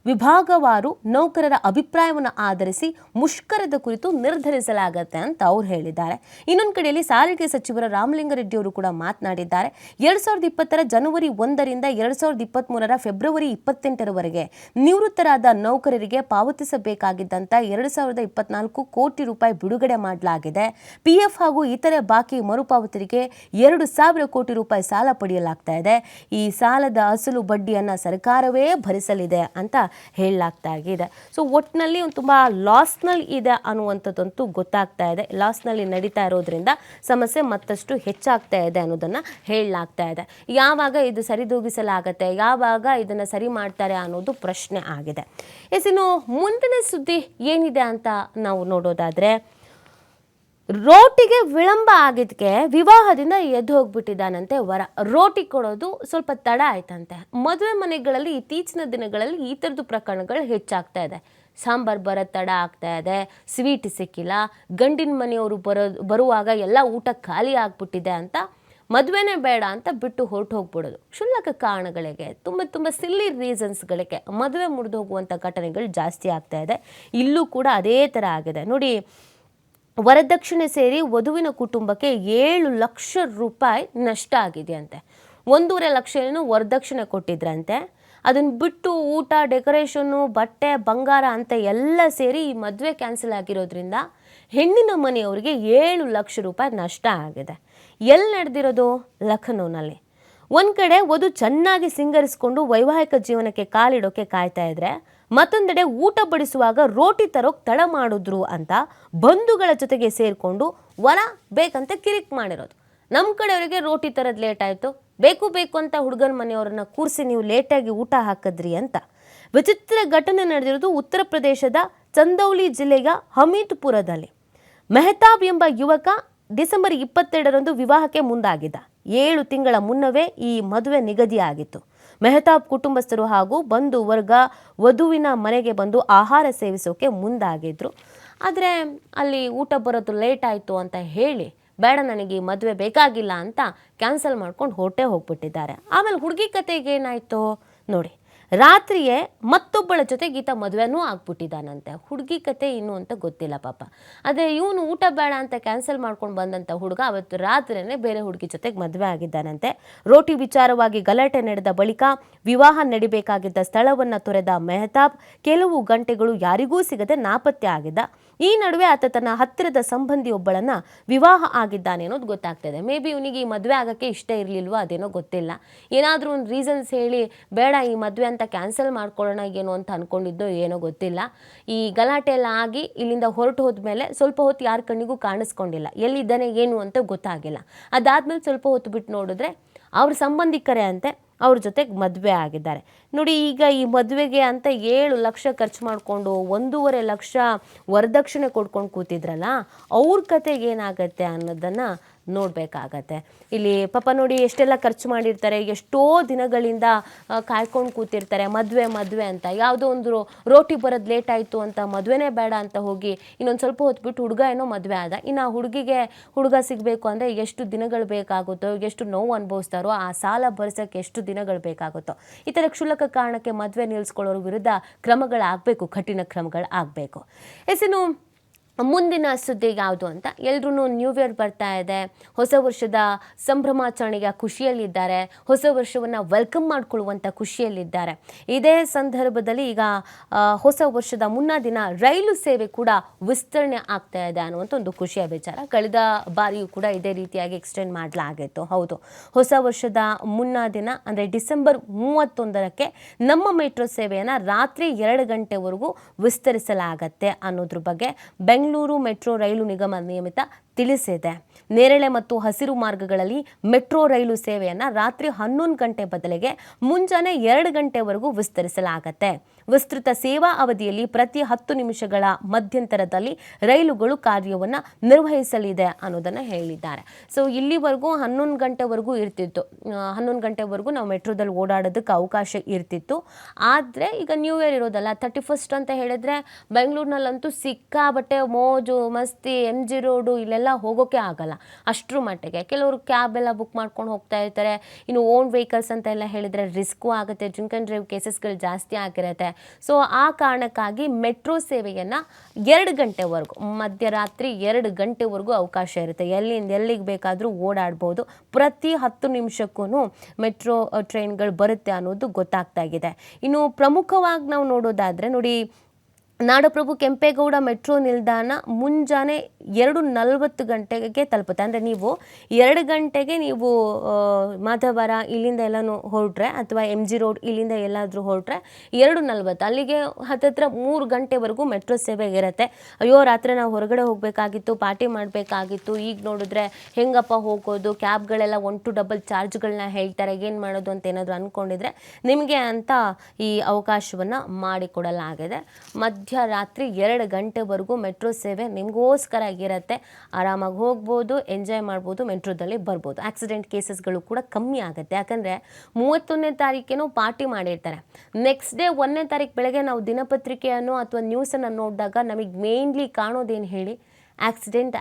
ವಿಭಾಗವಾರು ನೌಕರರ ಅಭಿಪ್ರಾಯವನ್ನು ಆಧರಿಸಿ ಮುಷ್ಕರದ ಕುರಿತು ನಿರ್ಧರಿಸಲಾಗುತ್ತೆ ಅಂತ ಅವ್ರು ಹೇಳಿದ್ದಾರೆ. ಇನ್ನೊಂದು ಕಡೆಯಲ್ಲಿ ಸಾರಿಗೆ ಸಚಿವರ ರಾಮಲಿಂಗಾರೆಡ್ಡಿ ಅವರು ಕೂಡ ಮಾತನಾಡಿದ್ದಾರೆ. 2020 ಜನವರಿ 1ರಿಂದ 2023 ಫೆಬ್ರವರಿ 28ರವರೆಗೆ ನಿವೃತ್ತರಾದ ನೌಕರರಿಗೆ ಪಾವತಿಸಬೇಕಾಗಿದ್ದಂಥ 2,024 ಕೋಟಿ ರೂಪಾಯಿ ಬಿಡುಗಡೆ ಮಾಡಲಾಗಿದೆ. PF ಹಾಗೂ ಇತರೆ ಬಾಕಿ ಮರುಪಾವತಿಗೆ 2,000 ಕೋಟಿ ರೂಪಾಯಿ ಸಾಲ ಪಡೆಯಲಾಗ್ತಾ ಇದೆ. ಈ ಸಾಲದ ಅಸಲು ಬಡ್ಡಿಯನ್ನು ಸರ್ಕಾರವೇ ಭರಿಸಲಿದೆ ಅಂತ ಹೇಳಲಾಗ್ತಾ ಇದೆ. ಸೊ ಒಟ್ಟಿನಲ್ಲಿ ತುಂಬ ಲಾಸ್ನಲ್ಲಿ ಇದೆ ಅನ್ನುವಂಥದ್ದಂತೂ ಗೊತ್ತಾಗ್ತಾ ಇದೆ. ಲಾಸ್ನಲ್ಲಿ ನಡೀತಾ ಇರೋದ್ರಿಂದ ಸಮಸ್ಯೆ ಮತ್ತಷ್ಟು ಹೆಚ್ಚಾಗ್ತಾ ಇದೆ ಅನ್ನೋದನ್ನು ಹೇಳಲಾಗ್ತಾ ಇದೆ. ಯಾವಾಗ ಇದು ಸರಿದೂಗಿಸಲಾಗತ್ತೆ, ಯಾವಾಗ ಇದನ್ನು ಸರಿ ಮಾಡ್ತಾರೆ ಅನ್ನೋದು ಪ್ರಶ್ನೆ ಆಗಿದೆ. ಇನ್ನು ಮುಂದಿನ ಸುದ್ದಿ ಏನಿದೆ ಅಂತ ನಾವು ನೋಡೋದಾದರೆ, ರೋಟಿಗೆ ವಿಳಂಬ ಆಗಿದ್ದಕ್ಕೆ ವಿವಾಹದಿಂದ ಎದ್ದು ಹೋಗ್ಬಿಟ್ಟಿದ್ದಾನಂತೆ ವರ. ರೋಟಿ ಕೊಡೋದು ಸ್ವಲ್ಪ ತಡ ಆಯ್ತಂತೆ. ಮದುವೆ ಮನೆಗಳಲ್ಲಿ ಇತ್ತೀಚಿನ ದಿನಗಳಲ್ಲಿ ಈ ಥರದ್ದು ಪ್ರಕರಣಗಳು ಹೆಚ್ಚಾಗ್ತಾ ಇದೆ. ಸಾಂಬಾರು ಬರೋ ತಡ ಆಗ್ತಾ ಇದೆ, ಸ್ವೀಟ್ ಸಿಕ್ಕಿಲ್ಲ, ಗಂಡಿನ ಮನೆಯವರು ಬರುವಾಗ ಎಲ್ಲ ಊಟ ಖಾಲಿ ಆಗ್ಬಿಟ್ಟಿದೆ ಅಂತ ಮದುವೆನೇ ಬೇಡ ಅಂತ ಬಿಟ್ಟು ಹೊರಟು ಹೋಗ್ಬಿಡೋದು. ಕ್ಷುಲ್ಲಕ ಕಾರಣಗಳಿಗೆ, ತುಂಬ ಸಿಲ್ಲಿ ರೀಸನ್ಸ್ಗಳಿಗೆ ಮದುವೆ ಮುರಿದು ಹೋಗುವಂಥ ಘಟನೆಗಳು ಜಾಸ್ತಿ ಆಗ್ತಾ ಇದೆ. ಇಲ್ಲೂ ಕೂಡ ಅದೇ ಥರ ಆಗಿದೆ ನೋಡಿ. ವರದಕ್ಷಿಣೆ ಸೇರಿ ವಧುವಿನ ಕುಟುಂಬಕ್ಕೆ 7 ಲಕ್ಷ ರೂಪಾಯಿ ನಷ್ಟ ಆಗಿದೆಯಂತೆ. 1.5 ಲಕ್ಷ ಏನು ವರದಕ್ಷಿಣೆ ಕೊಟ್ಟಿದ್ರಂತೆ. ಅದನ್ನು ಬಿಟ್ಟು ಊಟ, ಡೆಕೋರೇಷನ್ನು, ಬಟ್ಟೆ, ಬಂಗಾರ ಅಂತ ಎಲ್ಲ ಸೇರಿ ಈ ಮದುವೆ ಕ್ಯಾನ್ಸಲ್ ಆಗಿರೋದ್ರಿಂದ ಹೆಣ್ಣಿನ ಮನೆಯವರಿಗೆ 7 ಲಕ್ಷ ರೂಪಾಯಿ ನಷ್ಟ ಆಗಿದೆ. ಎಲ್ಲಿ ನಡೆದಿರೋದು? ಲಖನೌನಲ್ಲಿ. ಒಂದು ಕಡೆ ವಧು ಚೆನ್ನಾಗಿ ಸಿಂಗರಿಸಿಕೊಂಡು ವೈವಾಹಿಕ ಜೀವನಕ್ಕೆ ಕಾಲಿಡೋಕೆ ಕಾಯ್ತಾ ಇದ್ರೆ, ಮತ್ತೊಂದೆಡೆ ಊಟ ಬಡಿಸುವಾಗ ರೋಟಿ ತರೋಕೆ ತಡ ಮಾಡಿದ್ರು ಅಂತ ಬಂಧುಗಳ ಜೊತೆಗೆ ಸೇರಿಕೊಂಡು ವರ ಬೇಕಂತ ಕಿರಿಕ್ ಮಾಡಿರೋದು. ನಮ್ಮ ಕಡೆಯವರಿಗೆ ರೋಟಿ ತರೋದು ಲೇಟ್ ಆಯಿತು, ಬೇಕು ಅಂತ ಹುಡುಗನ ಮನೆಯವ್ರನ್ನ ಕೂರಿಸಿ ನೀವು ಲೇಟಾಗಿ ಊಟ ಹಾಕಿದ್ರಿ ಅಂತ. ವಿಚಿತ್ರ ಘಟನೆ ನಡೆದಿರೋದು ಉತ್ತರ ಪ್ರದೇಶದ ಚಂದೌಲಿ ಜಿಲ್ಲೆಯ ಹಮೀದ್ಪುರದಲ್ಲಿ. ಮೆಹತಾಬ್ ಎಂಬ ಯುವಕ ಡಿಸೆಂಬರ್ 22ರಂದು ವಿವಾಹಕ್ಕೆ ಮುಂದಾಗಿದ್ದ. 7 ತಿಂಗಳ ಮುನ್ನವೇ ಈ ಮದುವೆ ನಿಗದಿಯಾಗಿತ್ತು. ಮೆಹತಾಬ್ ಕುಟುಂಬಸ್ಥರು ಹಾಗೂ ಬಂಧು ವರ್ಗ ವಧುವಿನ ಮನೆಗೆ ಬಂದು ಆಹಾರ ಸೇವಿಸೋಕೆ ಮುಂದಾಗಿದ್ರು. ಆದರೆ ಅಲ್ಲಿ ಊಟ ಬರೋದು ಲೇಟ್ ಆಯಿತು ಅಂತ ಹೇಳಿ, ಬೇಡ ನನಗೆ ಈ ಮದುವೆ ಬೇಕಾಗಿಲ್ಲ ಅಂತ ಕ್ಯಾನ್ಸಲ್ ಮಾಡ್ಕೊಂಡು ಹೋಗ್ಬಿಟ್ಟಿದ್ದಾರೆ. ಆಮೇಲೆ ಹುಡುಗಿ ಕತೆಗೆ ಏನಾಯಿತು ನೋಡಿ. ರಾತ್ರಿಯೇ ಮತ್ತೊಬ್ಬಳ ಜೊತೆಗೆ ಈತ ಮದುವೆನೂ ಆಗ್ಬಿಟ್ಟಿದ್ದಾನಂತೆ. ಹುಡುಗಿ ಕತೆ ಏನು ಅಂತ ಗೊತ್ತಿಲ್ಲ ಪಾಪ. ಆದರೆ ಇವನು ಊಟ ಬೇಡ ಅಂತ ಕ್ಯಾನ್ಸಲ್ ಮಾಡ್ಕೊಂಡು ಬಂದಂಥ ಹುಡುಗ ಅವತ್ತು ರಾತ್ರಿಯೇ ಬೇರೆ ಹುಡುಗಿ ಜೊತೆಗೆ ಮದುವೆ ಆಗಿದ್ದಾನಂತೆ. ರೋಟಿ ವಿಚಾರವಾಗಿ ಗಲಾಟೆ ನಡೆದ ಬಳಿಕ ವಿವಾಹ ನಡಿಬೇಕಾಗಿದ್ದ ಸ್ಥಳವನ್ನು ತೊರೆದ ಮೆಹತಾಬ್ ಕೆಲವು ಗಂಟೆಗಳು ಯಾರಿಗೂ ಸಿಗದೆ ನಾಪತ್ತೆ ಆಗಿದ್ದ. ಈ ನಡುವೆ ಆತ ತನ್ನ ಹತ್ತಿರದ ಸಂಬಂಧಿಯೊಬ್ಬಳನ್ನ ವಿವಾಹ ಆಗಿದ್ದಾನೆ ಅನ್ನೋದು ಗೊತ್ತಾಗ್ತದೆ. ಮೇ ಬಿ ಇವನಿಗೆ ಈ ಮದುವೆ ಆಗೋಕ್ಕೆ ಇಷ್ಟ ಇರಲಿಲ್ವೋ ಅದೇನೋ ಗೊತ್ತಿಲ್ಲ. ಏನಾದರೂ ಒಂದು ರೀಸನ್ಸ್ ಹೇಳಿ ಬೇಡ ಈ ಮದುವೆ ಅಂತ ಕ್ಯಾನ್ಸಲ್ ಮಾಡ್ಕೊಳ್ಳೋಣ ಏನೋ ಅಂತ ಅಂದ್ಕೊಂಡಿದ್ದೋ ಏನೋ ಗೊತ್ತಿಲ್ಲ. ಈ ಗಲಾಟೆ ಎಲ್ಲ ಆಗಿ ಇಲ್ಲಿಂದ ಹೊರಟು ಹೋದ್ಮೇಲೆ ಸ್ವಲ್ಪ ಹೊತ್ತು ಯಾರ ಕಣ್ಣಿಗೂ ಕಾಣಿಸ್ಕೊಂಡಿಲ್ಲ, ಎಲ್ಲಿದ್ದಾನೆ ಏನು ಅಂತ ಗೊತ್ತಾಗಿಲ್ಲ. ಅದಾದ್ಮೇಲೆ ಸ್ವಲ್ಪ ಹೊತ್ತು ಬಿಟ್ಟು ನೋಡಿದ್ರೆ ಅವ್ರ ಸಂಬಂಧಿಕರೇ ಅಂತೆ ಅವ್ರ ಜೊತೆಗೆ ಮದುವೆ ಆಗಿದ್ದಾರೆ ನೋಡಿ. ಈಗ ಈ ಮದುವೆಗೆ ಅಂತ 7 ಲಕ್ಷ ಖರ್ಚು ಮಾಡಿಕೊಂಡು 1.5 ಲಕ್ಷ ವರದಕ್ಷಿಣೆ ಕೊಡ್ಕೊಂಡು ಕೂತಿದ್ರಲ್ಲ, ಅವ್ರ ಕತೆಗೆ ಏನಾಗತ್ತೆ ಅನ್ನೋದನ್ನು ನೋಡಬೇಕಾಗತ್ತೆ. ಇಲ್ಲಿ ಪಾಪ ನೋಡಿ ಎಷ್ಟೆಲ್ಲ ಖರ್ಚು ಮಾಡಿರ್ತಾರೆ, ಎಷ್ಟೋ ದಿನಗಳಿಂದ ಕಾಯ್ಕೊಂಡು ಕೂತಿರ್ತಾರೆ ಮದುವೆ ಅಂತ. ಯಾವುದೋ ಒಂದು ರೋಟಿ ಬರೋದು ಲೇಟ್ ಆಯಿತು ಅಂತ ಮದುವೆನೇ ಬೇಡ ಅಂತ ಹೋಗಿ ಇನ್ನೊಂದು ಸ್ವಲ್ಪ ಹೊತ್ತು ಬಿಟ್ಟು ಹುಡುಗ ಏನೋ ಮದುವೆ ಆದ. ಇನ್ನು ಹುಡುಗಿಗೆ ಹುಡುಗ ಸಿಗಬೇಕು ಅಂದರೆ ಎಷ್ಟು ದಿನಗಳು ಬೇಕಾಗುತ್ತೋ, ಎಷ್ಟು ನೋವು ಅನುಭವಿಸ್ತಾರೋ, ಆ ಸಾಲ ಭರಿಸೋಕ್ಕೆ ಎಷ್ಟು ದಿನಗಳು ಬೇಕಾಗುತ್ತೋ. ಈ ಥರ ಕ್ಷುಲ್ಲಕ ಕಾರಣಕ್ಕೆ ಮದುವೆ ನಿಲ್ಲಿಸ್ಕೊಳ್ಳೋರ ವಿರುದ್ಧ ಕ್ರಮಗಳಾಗಬೇಕು, ಕಠಿಣ ಕ್ರಮಗಳು ಆಗಬೇಕು. ಇನ್ನು ಮುಂದಿನ ಸುದ್ದಿ ಯಾವುದು ಅಂತ, ಎಲ್ರೂ ನ್ಯೂ ಇಯರ್ ಬರ್ತಾ ಇದೆ, ಹೊಸ ವರ್ಷದ ಸಂಭ್ರಮಾಚರಣೆಯ ಖುಷಿಯಲ್ಲಿದ್ದಾರೆ, ಹೊಸ ವರ್ಷವನ್ನು ವೆಲ್ಕಮ್ ಮಾಡಿಕೊಳ್ಳುವಂಥ ಖುಷಿಯಲ್ಲಿದ್ದಾರೆ. ಇದೇ ಸಂದರ್ಭದಲ್ಲಿ ಈಗ ಹೊಸ ವರ್ಷದ ಮುನ್ನಾ ದಿನ ರೈಲು ಸೇವೆ ಕೂಡ ವಿಸ್ತರಣೆ ಆಗ್ತಾ ಇದೆ ಅನ್ನುವಂಥ ಒಂದು ಖುಷಿಯ ವಿಚಾರ. ಕಳೆದ ಬಾರಿಯೂ ಕೂಡ ಇದೇ ರೀತಿಯಾಗಿ ಎಕ್ಸ್ಟೆಂಡ್ ಮಾಡಲಾಗಿತ್ತು. ಹೌದು, ಹೊಸ ವರ್ಷದ ಮುನ್ನಾ ದಿನ ಅಂದರೆ ಡಿಸೆಂಬರ್ 31ಕ್ಕೆ ನಮ್ಮ ಮೆಟ್ರೋ ಸೇವೆಯನ್ನು ರಾತ್ರಿ 2 ಗಂಟೆವರೆಗೂ ವಿಸ್ತರಿಸಲಾಗತ್ತೆ ಅನ್ನೋದ್ರ ಬಗ್ಗೆ ಬೆಂಗಳೂರು ಮೆಟ್ರೋ ರೈಲು ನಿಗಮ ನಿಯಮಿತ ತಿಳಿಸಿದೆ. ನೇರಳೆ ಮತ್ತು ಹಸಿರು ಮಾರ್ಗಗಳಲ್ಲಿ ಮೆಟ್ರೋ ರೈಲು ಸೇವೆಯನ್ನು ರಾತ್ರಿ 11 ಗಂಟೆ ಬದಲಿಗೆ ಮುಂಜಾನೆ 2 ಗಂಟೆವರೆಗೂ ವಿಸ್ತರಿಸಲಾಗುತ್ತೆ. ವಿಸ್ತೃತ ಸೇವಾ ಅವಧಿಯಲ್ಲಿ ಪ್ರತಿ 10 ನಿಮಿಷಗಳ ಮಧ್ಯಂತರದಲ್ಲಿ ರೈಲುಗಳು ಕಾರ್ಯವನ್ನು ನಿರ್ವಹಿಸಲಿದೆ ಅನ್ನೋದನ್ನು ಹೇಳಿದ್ದಾರೆ. ಸೊ ಇಲ್ಲಿವರೆಗೂ 11 ಗಂಟೆವರೆಗೂ ಇರ್ತಿತ್ತು, 11 ಗಂಟೆವರೆಗೂ ನಾವು ಮೆಟ್ರೋದಲ್ಲಿ ಓಡಾಡೋದಕ್ಕೆ ಅವಕಾಶ ಇರ್ತಿತ್ತು. ಆದರೆ ಈಗ ನ್ಯೂ ಇಯರ್ ಇರೋದಲ್ಲ, 31st ಅಂತ ಹೇಳಿದ್ರೆ ಬೆಂಗಳೂರಿನಲ್ಲಂತೂ ಸಿಕ್ಕಾಬಟ್ಟೆ ಮೋಜು ಮಸ್ತಿ, MG ರೋಡು ಇಲ್ಲೆಲ್ಲ ಹೋಗೋಕೆ ಆಗಲ್ಲ ಅಷ್ಟರ ಮಟ್ಟಿಗೆ. ಕೆಲವರು ಕ್ಯಾಬ್ ಎಲ್ಲ ಬುಕ್ ಮಾಡ್ಕೊಂಡು ಹೋಗ್ತಾ ಇರ್ತಾರೆ. ಇನ್ನು ಓನ್ ವೆಹಿಕಲ್ಸ್ ಅಂತ ಎಲ್ಲ ಹೇಳಿದರೆ ರಿಸ್ಕು ಆಗುತ್ತೆ, ಡ್ರಿಂಕ್ ಆ್ಯಂಡ್ ಡ್ರೈವ್ ಕೇಸಸ್ಗಳು ಜಾಸ್ತಿ ಆಗಿರುತ್ತೆ. ಸೊ ಆ ಕಾರಣಕ್ಕಾಗಿ ಮೆಟ್ರೋ ಸೇವೆಯನ್ನು 2 ಗಂಟೆವರೆಗೂ, ಮಧ್ಯರಾತ್ರಿ 2 ಗಂಟೆವರೆಗೂ ಅವಕಾಶ ಇರುತ್ತೆ. ಎಲ್ಲಿಂದ ಎಲ್ಲಿಗೆ ಬೇಕಾದರೂ ಓಡಾಡ್ಬೋದು. ಪ್ರತಿ 10 ನಿಮಿಷಕ್ಕೂ ಮೆಟ್ರೋ ಟ್ರೈನ್ಗಳು ಬರುತ್ತೆ ಅನ್ನೋದು ಗೊತ್ತಾಗ್ತಾ ಇದೆ. ಇನ್ನು ಪ್ರಮುಖವಾಗಿ ನಾವು ನೋಡೋದಾದರೆ ನೋಡಿ, ನಾಡಪ್ರಭು ಕೆಂಪೇಗೌಡ ಮೆಟ್ರೋ ನಿಲ್ದಾಣ ಮುಂಜಾನೆ 2:40 ಗಂಟೆಗೆ ತಲುಪುತ್ತೆ. ಅಂದರೆ ನೀವು 2 ಗಂಟೆಗೆ ನೀವು ಮಾಧವರ ಇಲ್ಲಿಂದ ಎಲ್ಲನೂ ಹೊರಟ್ರೆ ಅಥವಾ MG ರೋಡ್ ಇಲ್ಲಿಂದ ಎಲ್ಲಾದರೂ ಹೊರಟ್ರೆ 2:40 ಅಲ್ಲಿಗೆ ಹತ್ತತ್ರ 3 ಗಂಟೆವರೆಗೂ ಮೆಟ್ರೋ ಸೇವೆ ಇರುತ್ತೆ. ಅಯ್ಯೋ ರಾತ್ರಿ ನಾವು ಹೊರಗಡೆ ಹೋಗಬೇಕಾಗಿತ್ತು, ಪಾರ್ಟಿ ಮಾಡಬೇಕಾಗಿತ್ತು, ಈಗ ನೋಡಿದ್ರೆ ಹೆಂಗಪ್ಪ ಹೋಗೋದು, ಕ್ಯಾಬ್ಗಳೆಲ್ಲ 1 to ಡಬಲ್ ಚಾರ್ಜ್ಗಳನ್ನ ಹೇಳ್ತಾರೆ, ಏನು ಮಾಡೋದು ಅಂತ ಏನಾದರೂ ಅಂದ್ಕೊಂಡಿದ್ರೆ ನಿಮಗೆ ಅಂತ ಈ ಅವಕಾಶವನ್ನು ಮಾಡಿಕೊಡಲಾಗಿದೆ. ಮಧ್ಯರಾತ್ರಿ 2 ಗಂಟೆವರೆಗೂ ಮೆಟ್ರೋ ಸೇವೆ ನಿಮಗೋಸ್ಕರ ಇರುತ್ತೆ. ಆರಾಮಾಗಿ ಹೋಗ್ಬೋದು, ಎಂಜಾಯ್ ಮಾಡ್ಬೋದು, ಮೆಟ್ರೋದಲ್ಲಿ ಬರ್ಬೋದು. ಆಕ್ಸಿಡೆಂಟ್ ಕೇಸಸ್ಗಳು ಕೂಡ ಕಮ್ಮಿ ಆಗುತ್ತೆ. ಯಾಕಂದರೆ 31ನೇ ತಾರೀಕೇನೋ ಪಾರ್ಟಿ ಮಾಡಿರ್ತಾರೆ. ನೆಕ್ಸ್ಟ್ ಡೇ 1ನೇ ತಾರೀಕು ಬೆಳಗ್ಗೆ ನಾವು ದಿನಪತ್ರಿಕೆಯನ್ನು ಅಥವಾ ನ್ಯೂಸನ್ನು ನೋಡಿದಾಗ ನಮಗೆ ಮೇನ್ಲಿ ಕಾಣೋದೇನು ಹೇಳಿ, ಆಕ್ಸಿಡೆಂಟ್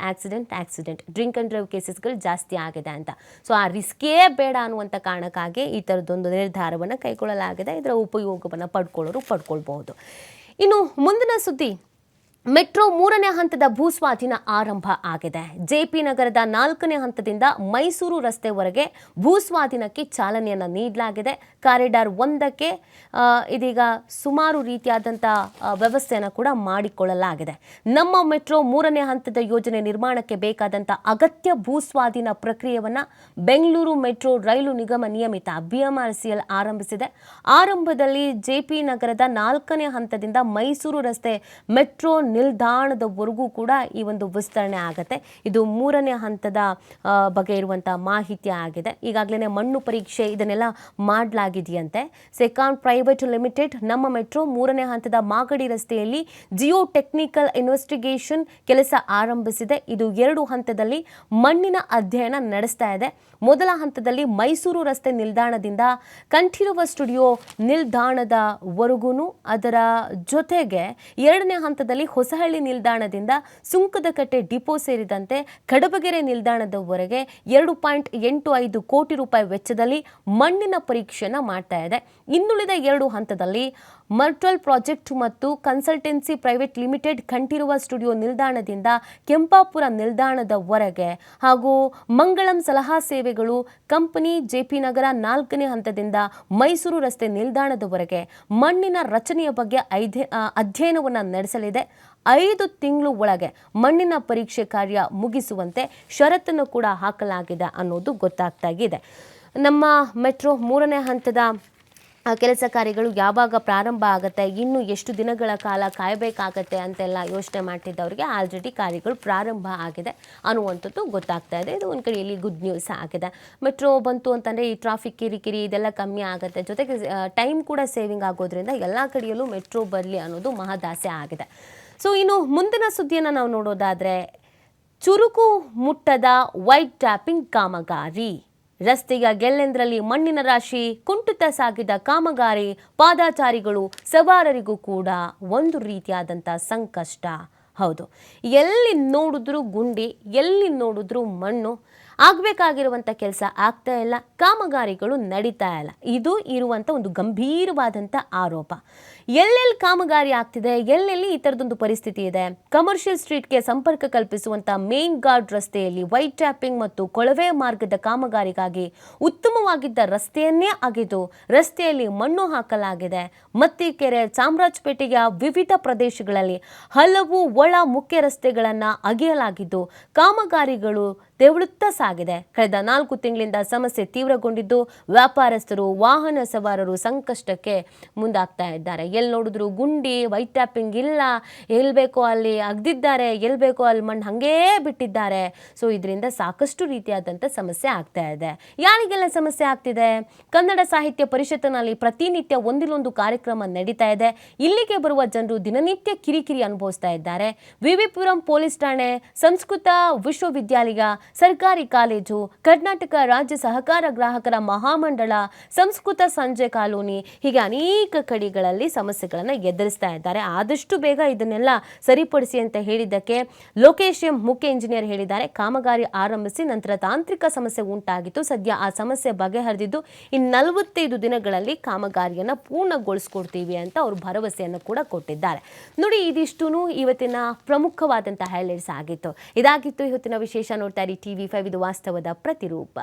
ಡ್ರಿಂಕ್ ಆ್ಯಂಡ್ ಡ್ರೈವ್ ಕೇಸಸ್ಗಳು ಜಾಸ್ತಿ ಆಗಿದೆ ಅಂತ. ಸೊ ಆ ರಿಸ್ಕೇ ಬೇಡ ಅನ್ನುವಂಥ ಕಾರಣಕ್ಕಾಗಿ ಈ ಥರದ್ದೊಂದು ನಿರ್ಧಾರವನ್ನು ಕೈಗೊಳ್ಳಲಾಗಿದೆ. ಇದರ ಉಪಯೋಗವನ್ನು ಪಡ್ಕೊಳ್ಬಹುದು. ಇನ್ನು ಮುಂದಿನ ಸುದ್ದಿ, ಮೆಟ್ರೋ 3ನೇ ಹಂತದ ಭೂಸ್ವಾಧೀನ ಆರಂಭ ಆಗಿದೆ. ಜೆಪಿ ನಗರದ 4ನೇ ಹಂತದಿಂದ ಮೈಸೂರು ರಸ್ತೆವರೆಗೆ ಭೂಸ್ವಾಧೀನಕ್ಕೆ ಚಾಲನೆಯನ್ನು ನೀಡಲಾಗಿದೆ. ಕಾರಿಡಾರ್ 1ಕ್ಕೆ ಇದೀಗ ಸುಮಾರು ರೀತಿಯಾದಂಥ ವ್ಯವಸ್ಥೆಯನ್ನು ಕೂಡ ಮಾಡಿಕೊಳ್ಳಲಾಗಿದೆ. ನಮ್ಮ ಮೆಟ್ರೋ 3ನೇ ಹಂತದ ಯೋಜನೆ ನಿರ್ಮಾಣಕ್ಕೆ ಬೇಕಾದಂಥ ಅಗತ್ಯ ಭೂಸ್ವಾಧೀನ ಪ್ರಕ್ರಿಯೆಯನ್ನು ಬೆಂಗಳೂರು ಮೆಟ್ರೋ ರೈಲು ನಿಗಮ ನಿಯಮಿತ BMRCL ಆರಂಭಿಸಿದೆ. ಆರಂಭದಲ್ಲಿ ಜೆಪಿ ನಗರದ 4ನೇ ಹಂತದಿಂದ ಮೈಸೂರು ರಸ್ತೆ ಮೆಟ್ರೋ ನಿಲ್ದಾಣದವರೆಗೂ ಕೂಡ ಈ ಒಂದು ವಿಸ್ತರಣೆ ಆಗುತ್ತೆ. ಇದು 3ನೇ ಹಂತದ ಬಗ್ಗೆ ಇರುವಂಥ ಮಾಹಿತಿ ಆಗಿದೆ. ಈಗಾಗಲೇ ಮಣ್ಣು ಪರೀಕ್ಷೆ ಇದನ್ನೆಲ್ಲ ಮಾಡಲಾಗಿದೆಯಂತೆ. ಸೆಕಾನ್ ಪ್ರೈವೇಟ್ ಲಿಮಿಟೆಡ್ ನಮ್ಮ ಮೆಟ್ರೋ 3ನೇ ಹಂತದ ಮಾಗಡಿ ರಸ್ತೆಯಲ್ಲಿ ಜಿಯೋ ಟೆಕ್ನಿಕಲ್ ಇನ್ವೆಸ್ಟಿಗೇಷನ್ ಕೆಲಸ ಆರಂಭಿಸಿದೆ. ಇದು 2 ಹಂತದಲ್ಲಿ ಮಣ್ಣಿನ ಅಧ್ಯಯನ ನಡೆಸ್ತಾ ಇದೆ. ಮೊದಲ ಹಂತದಲ್ಲಿ ಮೈಸೂರು ರಸ್ತೆ ನಿಲ್ದಾಣದಿಂದ ಕಂಠೀರವ ಸ್ಟುಡಿಯೋ ನಿಲ್ದಾಣದವರೆಗೂ, ಅದರ ಜೊತೆಗೆ 2ನೇ ಹಂತದಲ್ಲಿ ಹೊಸಹಳ್ಳಿ ನಿಲ್ದಾಣದಿಂದ ಸುಂಕದಕಟ್ಟೆ ಡಿಪೋ ಸೇರಿದಂತೆ ಕಡಬಗೆರೆ ನಿಲ್ದಾಣದವರೆಗೆ 2.85 ಕೋಟಿ ರೂಪಾಯಿ ವೆಚ್ಚದಲ್ಲಿ ಮಣ್ಣಿನ ಪರೀಕ್ಷೆಯನ್ನು ಮಾಡ್ತಾ ಇದೆ. ಇನ್ನುಳಿದ 2 ಹಂತದಲ್ಲಿ ಮರ್ಟಲ್ ಪ್ರಾಜೆಕ್ಟ್ ಮತ್ತು consultancy private limited Kanteerava studio ನಿಲ್ದಾಣದಿಂದ ಕೆಂಪಾಪುರ ನಿಲ್ದಾಣದವರೆಗೆ ಹಾಗೂ ಮಂಗಳಂ ಸಲಹಾ ಸೇವೆಗಳು ಕಂಪನಿ ಜೆಪಿ ನಗರ 4ನೇ ಹಂತದಿಂದ ಮೈಸೂರು ರಸ್ತೆ ನಿಲ್ದಾಣದವರೆಗೆ ಮಣ್ಣಿನ ರಚನೆಯ ಬಗ್ಗೆ ಅಧ್ಯಯನವನ್ನು ನಡೆಸಲಿದೆ. 5 ತಿಂಗಳು ಒಳಗೆ ಮಣ್ಣಿನ ಪರೀಕ್ಷೆ ಕಾರ್ಯ ಮುಗಿಸುವಂತೆ ಷರತ್ತನ್ನು ಕೂಡ ಹಾಕಲಾಗಿದೆ ಅನ್ನೋದು ಗೊತ್ತಾಗ್ತಾ ಇದೆ. ನಮ್ಮ ಮೆಟ್ರೋ 3ನೇ ಹಂತದ ಕೆಲಸ ಕಾರ್ಯಗಳು ಯಾವಾಗ ಪ್ರಾರಂಭ ಆಗುತ್ತೆ, ಇನ್ನು ಎಷ್ಟು ದಿನಗಳ ಕಾಲ ಕಾಯಬೇಕಾಗತ್ತೆ ಅಂತೆಲ್ಲ ಯೋಚನೆ ಮಾಡ್ತಿದ್ದವರಿಗೆ ಆಲ್ರೆಡಿ ಕಾರ್ಯಗಳು ಪ್ರಾರಂಭ ಆಗಿದೆ ಅನ್ನುವಂಥದ್ದು ಗೊತ್ತಾಗ್ತಾ ಇದೆ. ಇದು ಒಂದು ಕಡೆಯಲ್ಲಿ ಗುಡ್ ನ್ಯೂಸ್ ಆಗಿದೆ. ಮೆಟ್ರೋ ಬಂತು ಅಂತಂದರೆ ಈ ಟ್ರಾಫಿಕ್ ಕಿರಿಕಿರಿ ಇದೆಲ್ಲ ಕಮ್ಮಿ ಆಗುತ್ತೆ. ಜೊತೆಗೆ ಟೈಮ್ ಕೂಡ ಸೇವಿಂಗ್ ಆಗೋದ್ರಿಂದ ಎಲ್ಲ ಕಡೆಯಲ್ಲೂ ಮೆಟ್ರೋ ಬರಲಿ ಅನ್ನೋದು ಮಹದಾಸೆ ಆಗಿದೆ. ಸೊ ಇನ್ನು ಮುಂದಿನ ಸುದ್ದಿಯನ್ನು ನಾವು ನೋಡೋದಾದರೆ, ಚುರುಕು ಮುಟ್ಟದ ವೈಟ್ ಟ್ಯಾಪಿಂಗ್ ಕಾಮಗಾರಿ. ರಸ್ತೆಯ ಗೆಲ್ಲೆಂದರಲ್ಲಿ ಮಣ್ಣಿನ ರಾಶಿ, ಕುಂಠಿತ ಸಾಗಿದ ಕಾಮಗಾರಿ, ಪಾದಾಚಾರಿಗಳು ಸವಾರರಿಗೂ ಕೂಡ ಒಂದು ರೀತಿಯಾದಂಥ ಸಂಕಷ್ಟ. ಹೌದು, ಎಲ್ಲಿ ನೋಡಿದ್ರೂ ಗುಂಡಿ, ಎಲ್ಲಿ ನೋಡಿದ್ರೂ ಮಣ್ಣು. ಆಗಬೇಕಾಗಿರುವಂಥ ಕೆಲಸ ಆಗ್ತಾ ಇಲ್ಲ, ಕಾಮಗಾರಿಗಳು ನಡೀತಾ ಇಲ್ಲ. ಇದು ಇರುವಂಥ ಒಂದು ಗಂಭೀರವಾದಂಥ ಆರೋಪ. ಎಲ್ಲೆಲ್ಲಿ ಕಾಮಗಾರಿ ಆಗ್ತಿದೆ, ಎಲ್ಲೆಲ್ಲಿ ಈ ಥರದೊಂದು ಪರಿಸ್ಥಿತಿ ಇದೆ. ಕಮರ್ಷಿಯಲ್ ಸ್ಟ್ರೀಟ್ಗೆ ಸಂಪರ್ಕ ಕಲ್ಪಿಸುವಂಥ ಮೇನ್ ಗಾರ್ಡ್ ರಸ್ತೆಯಲ್ಲಿ ವೈಟ್ ಟ್ಯಾಪಿಂಗ್ ಮತ್ತು ಕೊಳವೆ ಮಾರ್ಗದ ಕಾಮಗಾರಿಗಾಗಿ ಉತ್ತಮವಾಗಿದ್ದ ರಸ್ತೆಯನ್ನೇ ಅಗೆದು ರಸ್ತೆಯಲ್ಲಿ ಮಣ್ಣು ಹಾಕಲಾಗಿದೆ. ಮತ್ತಿಕೆರೆ, ಚಾಮರಾಜಪೇಟೆಯ ವಿವಿಧ ಪ್ರದೇಶಗಳಲ್ಲಿ ಹಲವು ಒಳ ಮುಖ್ಯ ರಸ್ತೆಗಳನ್ನು ಅಗೆಯಲಾಗಿದ್ದು ಕಾಮಗಾರಿಗಳು ತೆವಳುತ್ತಾ ಸಾಗಿದೆ. ಕಳೆದ 4 ತಿಂಗಳಿಂದ ಸಮಸ್ಯೆ ತೀವ್ರಗೊಂಡಿದ್ದು ವ್ಯಾಪಾರಸ್ಥರು, ವಾಹನ ಸವಾರರು ಸಂಕಷ್ಟಕ್ಕೆ ಮುಂದಾಗ್ತಾ ಇದ್ದಾರೆ. ಎಲ್ಲಿ ನೋಡಿದ್ರು ಗುಂಡಿ, ವೈಟ್ ಟ್ಯಾಪಿಂಗ್ ಇಲ್ಲ, ಎಲ್ಲಿ ಬೇಕೋ ಅಲ್ಲಿ ಅಗ್ದಿದ್ದಾರೆ, ಎಲ್ಲಿ ಬೇಕೋ ಅಲ್ಲಿ ಮಣ್ಣು ಹಾಗೇ ಬಿಟ್ಟಿದ್ದಾರೆ. ಸೊ ಇದರಿಂದ ಸಾಕಷ್ಟು ರೀತಿಯಾದಂಥ ಸಮಸ್ಯೆ ಆಗ್ತಾ ಇದೆ. ಯಾರಿಗೆಲ್ಲ ಸಮಸ್ಯೆ ಆಗ್ತಿದೆ? ಕನ್ನಡ ಸಾಹಿತ್ಯ ಪರಿಷತ್ತಿನಲ್ಲಿ ಪ್ರತಿನಿತ್ಯ ಒಂದಿಲ್ಲೊಂದು ಕಾರ್ಯಕ್ರಮ ನಡೀತಾ ಇದೆ. ಇಲ್ಲಿಗೆ ಬರುವ ಜನರು ದಿನನಿತ್ಯ ಕಿರಿಕಿರಿ ಅನುಭವಿಸ್ತಾ ಇದ್ದಾರೆ. ವಿವಿಪುರಂ ಪೊಲೀಸ್ ಠಾಣೆ, ಸಂಸ್ಕೃತ ವಿಶ್ವವಿದ್ಯಾಲಯ, ಸರ್ಕಾರಿ ಕಾಲೇಜು, ಕರ್ನಾಟಕ ರಾಜ್ಯ ಸಹಕಾರ ಗ್ರಾಹಕರ ಮಹಾಮಂಡಳ, ಸಂಸ್ಕೃತ ಸಂಜೆ ಕಾಲೋನಿ, ಹೀಗೆ ಅನೇಕ ಕಡೆಗಳಲ್ಲಿ ಸಮಸ್ಯೆಗಳನ್ನು ಎದುರಿಸ್ತಾ ಇದ್ದಾರೆ. ಆದಷ್ಟು ಬೇಗ ಇದನ್ನೆಲ್ಲ ಸರಿಪಡಿಸಿ ಅಂತ ಹೇಳಿದ್ದಕ್ಕೆ ಲೋಕೇಶ್ ಎಂ, ಮುಖ್ಯ ಇಂಜಿನಿಯರ್ ಹೇಳಿದ್ದಾರೆ. ಕಾಮಗಾರಿ ಆರಂಭಿಸಿ ನಂತರ ತಾಂತ್ರಿಕ ಸಮಸ್ಯೆ ಉಂಟಾಗಿತ್ತು. ಸದ್ಯ ಆ ಸಮಸ್ಯೆ ಬಗೆಹರಿದಿದ್ದು ಇನ್ನು 45 ದಿನಗಳಲ್ಲಿ ಕಾಮಗಾರಿಯನ್ನು ಪೂರ್ಣಗೊಳಿಸ್ಕೊಡ್ತೀವಿ ಅಂತ ಅವರು ಭರವಸೆಯನ್ನು ಕೂಡ ಕೊಟ್ಟಿದ್ದಾರೆ. ನೋಡಿ, ಇದಿಷ್ಟು ಇವತ್ತಿನ ಪ್ರಮುಖವಾದಂತಹ ಹೈಲೈಟ್ಸ್ ಆಗಿತ್ತು. ಇದಾಗಿತ್ತು ಇವತ್ತಿನ ವಿಶೇಷ. ನೋಡ್ತಾ ಇರಿ TV5, ಇದು ವಾಸ್ತವದ ಪ್ರತಿರೂಪ.